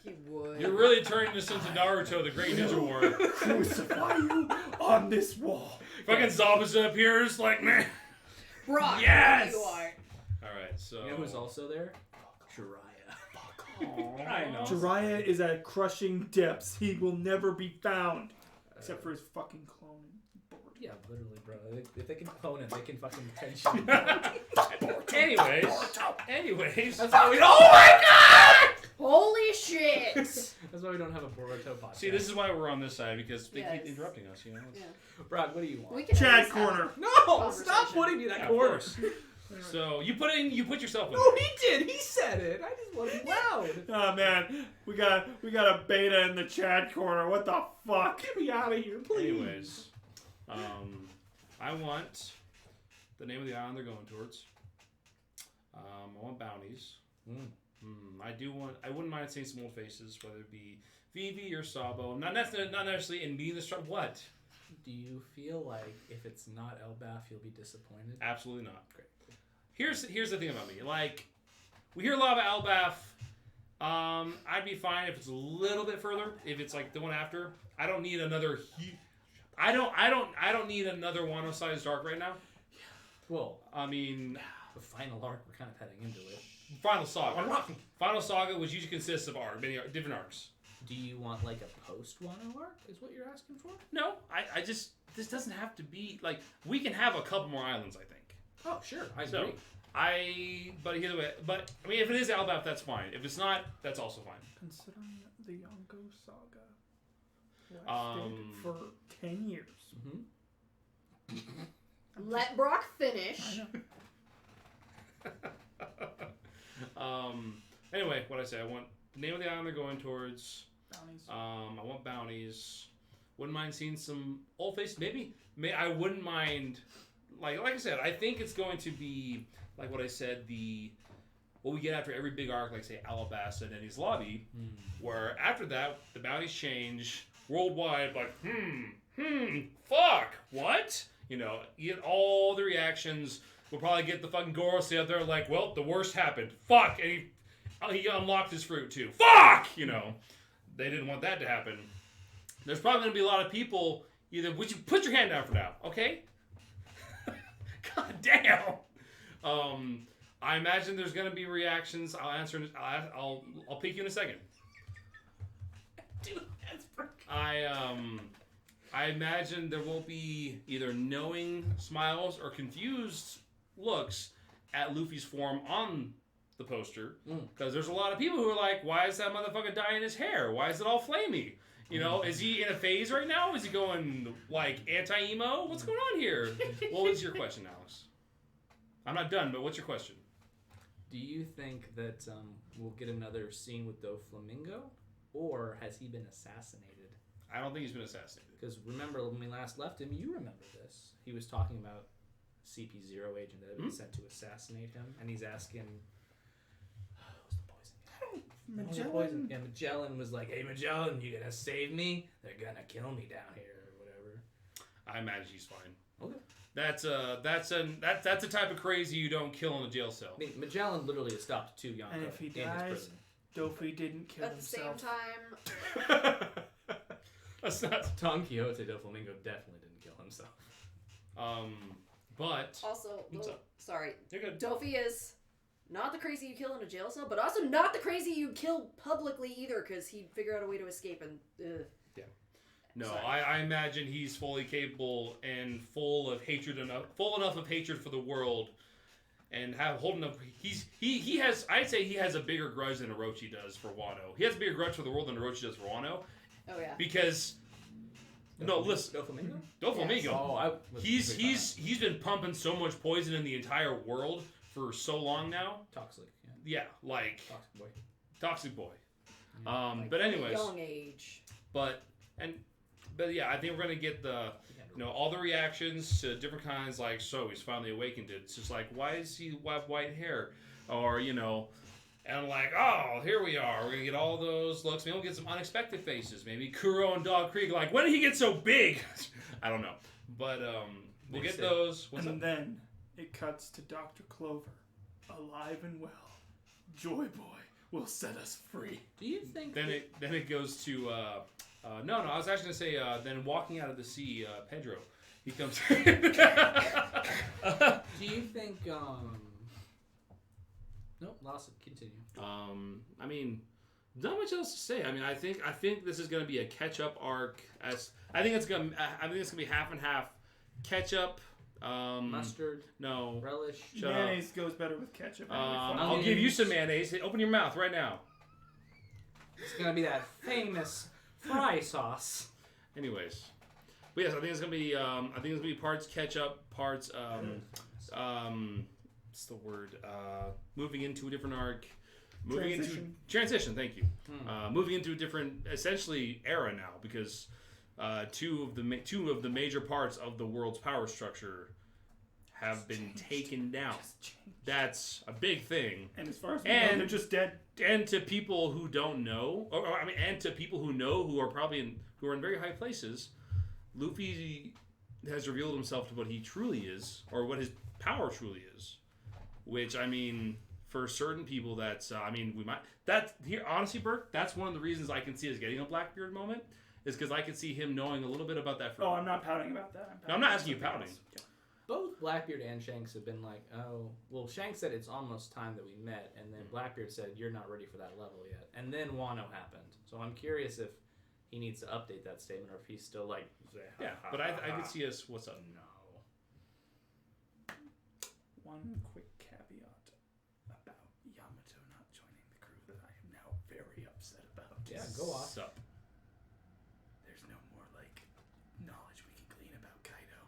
He would. You're really turning this into Naruto, the Great Ninja Warrior. Crucify you on this wall. Fucking Zabuza appears like, man. Brock, Yes! you are. Alright, so. You know who's also there? Jiraiya. I know. Jiraiya is at crushing depths. He will never be found. Except for his fucking clone. Yeah, literally, bro. If they can clone it, they can fucking tension. Anyways. That's why we. Oh my God! Holy shit! That's why we don't have a Boruto podcast. See, this is why we're on this side, because they Yes. keep interrupting us, you know? Yeah. Brock, what do you want? We can Chad at least have- Corner. No! Conversation. Stop putting me in Yeah, that of corner. course. So, you put yourself in No, there. he did. He said it. I just want to be loud. Oh man, we got a beta in the Chad Corner. What the fuck? Get me out of here, please. Anyways, I want the name of the island they're going towards. I want bounties. I wouldn't mind seeing some old faces, whether it be Vivi or Sabo. Not necessarily in being the what? Do you feel like if it's not Elbaf, you'll be disappointed? Absolutely not. Great. Here's the thing about me. Like, we hear a lot about Elbaf. I'd be fine if it's a little bit further. If it's like the one after, I don't need another. I don't need another Wano-sized arc right now. Well, I mean, the final arc, we're kind of heading into it. Final Saga. Final Saga, which usually consists of many different arcs. Do you want like a post-Wano arc, is what you're asking for? No, I just, this doesn't have to be, like, we can have a couple more islands, I think. Oh, sure. I So, agree. but either way, I mean, if it is Elbaf, that's fine. If it's not, that's also fine. Considering the Yonko saga lasted for 10 years. Let Brock finish. Anyway, what I say, I want the name of the island they're going towards. Bounties. I want bounties. Wouldn't mind seeing some old faces. Maybe I wouldn't mind. Like I said, I think it's going to be like what I said. What we get after every big arc, like say Alabasta and Eni's Lobby, where after that the bounties change worldwide. Like fuck, what? You know, you get all the reactions. We'll probably get the fucking Gorosei out there like, well, the worst happened. Fuck, he unlocked his fruit too. Fuck! You know, they didn't want that to happen. There's probably going to be a lot of people either. Would you put your hand down for now, okay? God damn. I imagine there's going to be reactions. I'll answer. I'll pick you in a second. Dude, that's I imagine there will be either knowing smiles or confused looks at Luffy's form on the poster, because there's a lot of people who are like, why is that motherfucker dyeing his hair? Why is it all flamey? You know, is he in a phase right now? Is he going like anti-emo? What's going on here? What was your question, Alex? I'm not done, but what's your question? Do you think that we'll get another scene with Doflamingo, or has he been assassinated? I don't think he's been assassinated. Because remember when we last left him, you remember this. He was talking about CP0 agent that had been sent to assassinate him, and he's asking, what's the poison? Magellan. Yeah, Magellan was like, hey Magellan, you gonna save me? They're gonna kill me down here, or whatever. I imagine he's fine. Okay. That's a type of crazy you don't kill in a jail cell. I mean, Magellan literally has stopped 2 Yonko And if he in his dies, prison. Dofi didn't kill At the same himself. time, That's not. Don Quixote Doflamingo definitely didn't kill himself. But also, What's up? sorry, You're good. Dofi is not the crazy you kill in a jail cell, but also not the crazy you kill publicly either, because he'd figure out a way to escape and. No, Sorry. I imagine he's fully capable and full enough of hatred for the world, and holding up. He has. I'd say he has a bigger grudge than Orochi does for Wano. He has a bigger grudge for the world than Orochi does for Wano, Oh yeah. because. No, listen. Doflamingo? Doflamingo. Yes. Oh, He's been pumping so much poison in the entire world for so long now. Toxic. Yeah, like Toxic boy. toxic boy. Like, But anyways, young age. but yeah, I think we're gonna get the all the reactions to different kinds. Like, so he's finally awakened. It's just like, why does he have white hair? Or and like, oh, here we are. We're gonna get all those looks. Maybe we'll get some unexpected faces. Maybe Kuro and Dog Creek. Like, when did he get so big? I don't know. But we'll get those. What's And up? then it cuts to Dr. Clover, alive and well. Joy Boy will set us free. Do you think Then it goes to no. I was actually gonna say then walking out of the sea, Pedro. He comes. do you think nope, lost it. Continue. I mean, not much else to say. I mean, I think this is gonna be a catch up arc. I think it's gonna be half and half. Ketchup. Mustard. No. Relish. Shut up. Mayonnaise goes better with ketchup. I'll give you some mayonnaise. Hey, open your mouth right now. It's gonna be that famous fry sauce. Anyways, but yes, I think it's gonna be parts ketchup, parts what's the word? Moving into a different arc. Transition. Thank you. Moving into a different, essentially, era now, because two of the major parts of the world's power structure have been taken down. That's a big thing. And as far as we know, they're just dead. And to people who don't know, and to people who know, who are in very high places, Luffy has revealed himself to what he truly is, or what his power truly is. Which, I mean, for certain people, that's honestly, Burke, that's one of the reasons I can see us getting a Blackbeard moment, is because I can see him knowing a little bit about that. Oh, I'm not pouting about that. I'm not asking you pouting. Both Blackbeard and Shanks have been like, oh, well, Shanks said it's almost time that we met, and then Blackbeard said you're not ready for that level yet, and then Wano happened. So I'm curious if he needs to update that statement, or if he's still like, yeah. But I could see us. What's up? No. One quick caveat about Yamato not joining the crew that I am now very upset about. Yeah, go off. What's up? There's no more knowledge we can glean about Kaido.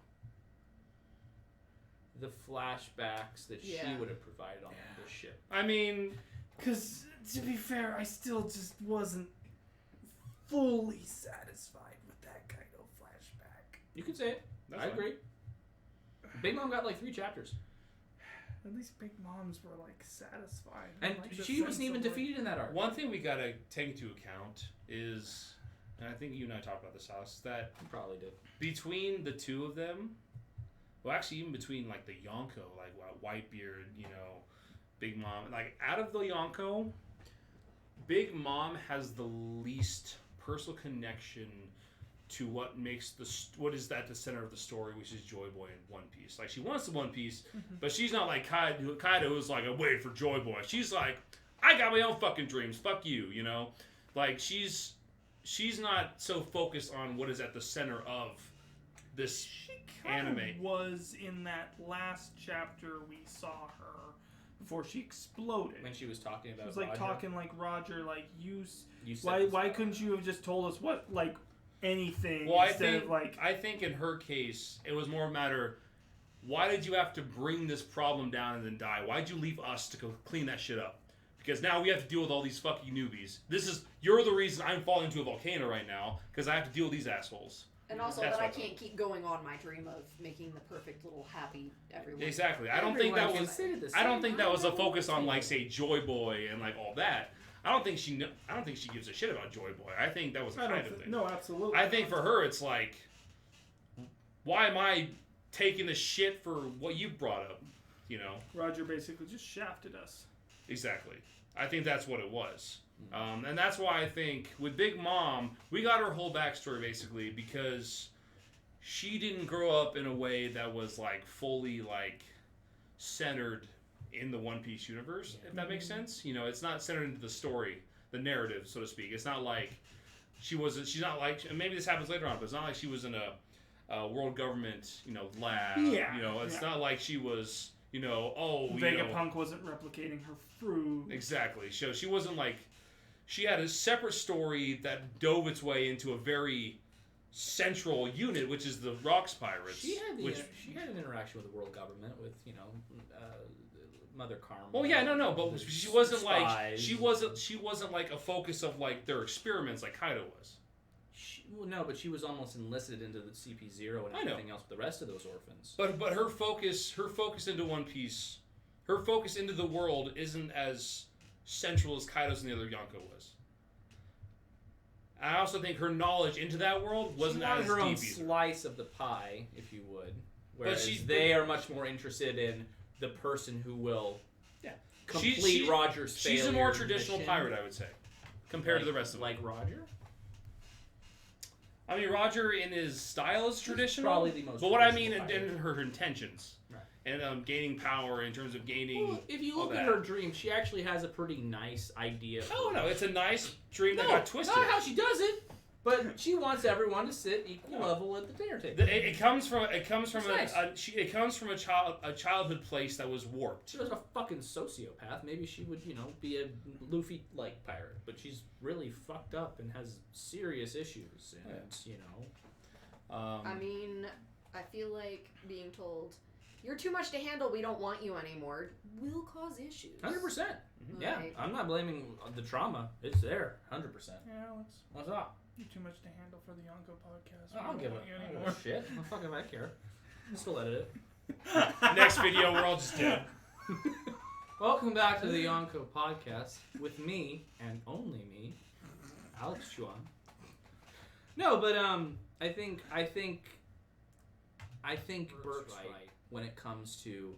The flashbacks that she Yeah. would have provided on the ship. I mean, Because, to be fair, I still just wasn't fully satisfied with that Kaido flashback. You could say it. That's I fine. agree. Big Mom got like 3 chapters. At least Big Moms were, satisfied. And Like, the she wasn't sense even of, defeated in that arc. one thing we gotta take into account is, and I think you and I talked about this, Alex, that You probably did. between the two of them, well, actually, even between the Yonko, Whitebeard, Big Mom, out of the Yonko, Big Mom has the least personal connection to what makes what is at the center of the story, which is Joy Boy and One Piece. Like, she wants the One Piece, but she's not like Kaido, who's like, I'm waiting for Joy Boy. She's like, I got my own fucking dreams. Fuck you, you know? Like, she's not so focused on what is at the center of this anime. Was in that last chapter we saw her before she exploded. When she was talking about She was like Roger. talking like Roger, like You said why couldn't you have just told us what, like, anything Well, instead of like... I think in her case, it was more a matter, why did you have to bring this problem down and then die? Why'd you leave us to go clean that shit up? Because now we have to deal with all these fucking newbies. You're the reason I'm falling into a volcano right now, because I have to deal with these assholes. And also That's that I what can't keep going on my dream of making the perfect little happy everyone. Exactly. I don't think that was a focus on, like, say, Joy Boy and like all that. I don't think she gives a shit about Joy Boy. I think that was a kind of thing. No, absolutely. I think for her it's like, why am I taking the shit for what you brought up? You know? Roger basically just shafted us. Exactly. I think that's what it was. And that's why I think with Big Mom, we got her whole backstory basically because she didn't grow up in a way that was like fully like centered in the One Piece universe, if that makes sense. You know, it's not centered into the story, the narrative, so to speak. It's not like she's not like, and maybe this happens later on, but it's not like she was in a world government, you know, lab. Yeah. You know, it's not like she was, you know, Vegapunk wasn't replicating her fruit. Exactly. So she wasn't like, she had a separate story that dove its way into a very central unit, which is the Rocks Pirates. She had an interaction with the world government, with, you know, Mother Karma. Well, yeah, no, but she wasn't spies. like she wasn't like a focus of like their experiments like Kaido was. No, but she was almost enlisted into the CP0 and everything else with the rest of those orphans. But her focus into One Piece, her focus into the world isn't as central as Kaido's and the other Yonko was. I also think her knowledge into that world wasn't she wanted as her deep own either. slice of the pie, if you would. Whereas they are much more interested in the person who will complete Roger's failure. She's a more traditional pirate, I would say, compared to the rest of them. Like Roger? I mean, Roger in his style is traditional. Probably the most. But what I mean in her intentions. Right. And gaining power in terms of gaining. Well, if you look at her dream, she actually has a pretty nice idea. Oh no, it's a nice dream that got twisted. Not how she does it, but she wants everyone to sit equal level at the dinner table. It comes from nice. a childhood place that was warped. She was a fucking sociopath. Maybe she would, you know, be a Luffy-like pirate, but she's really fucked up and has serious issues, and you know. I mean, I feel like being told, you're too much to handle, we don't want you anymore, will cause issues. 100%. Yeah, Right. I'm not blaming the trauma. It's there, 100%. Yeah, Alex, What's up? you're too much to handle for the Yonko podcast. I don't give a shit. I fucking I care. I'll still edit it. Next video, we're all just dead. Welcome back to the Yonko Podcast with me and only me, Alex Chuan. No, but I think Bert's right when it comes to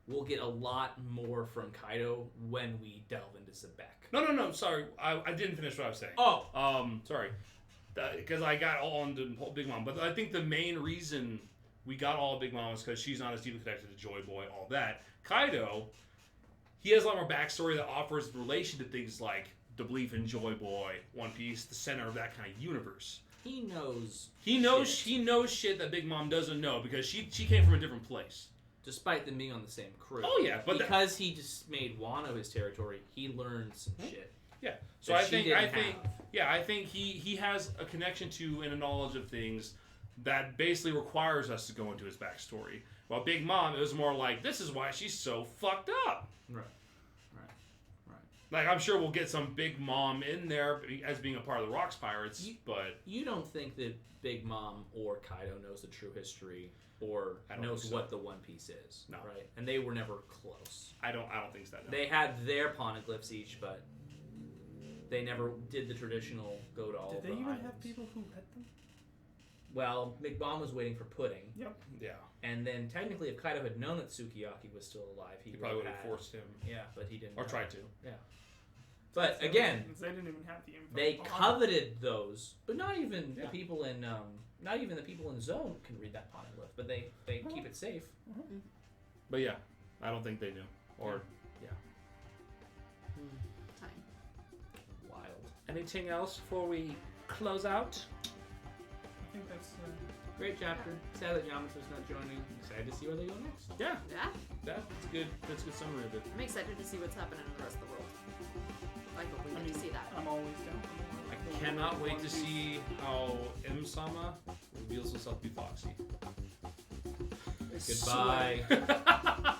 we'll get a lot more from Kaido when we delve into Zebek. No, sorry. I didn't finish what I was saying. Oh. Sorry. Because I got all into Big Mom. But I think the main reason we got all Big Mom was because she's not as deeply connected to Joy Boy, all that. Kaido, he has a lot more backstory that offers relation to things like the belief in Joy Boy, One Piece, the center of that kind of universe. He knows shit that Big Mom doesn't know because she came from a different place. Despite them being on the same crew. Oh yeah, but because he just made Wano his territory, he learned some shit. Yeah. So I think he has a connection to and a knowledge of things that basically requires us to go into his backstory. While Big Mom, it was more like, this is why she's so fucked up. Right. Like, I'm sure we'll get some Big Mom in there as being a part of the Rocks Pirates, but... You don't think that Big Mom or Kaido knows the true history or knows what the One Piece is, no. Right? And they were never close. I don't think so. No. They had their poneglyphs each, but they never did the traditional go to all the Did they even islands. have people who read them? Well, Big Mom was waiting for pudding. Yep. Yeah. And then, technically, if Kaido had known that Sukiyaki was still alive, he probably would have forced him. Yeah, but he didn't. Or tried to. Yeah. But So, again, they didn't even have the info. they on coveted those, but not even Yeah. the people in Zone can read that poneglyph, but they keep it safe. But yeah, I don't think they knew. Or Time. Wild. anything else before we close out? I think that's. Great chapter. Sad that Yamato's not joining. Excited to see where they go next. Yeah, Yeah. that's good. That's a good summary of it. I'm excited to see what's happening in the rest of the world. I hope we get to see that. I'm always down for more. I cannot wait to see how M-sama reveals himself to be Foxy. Goodbye.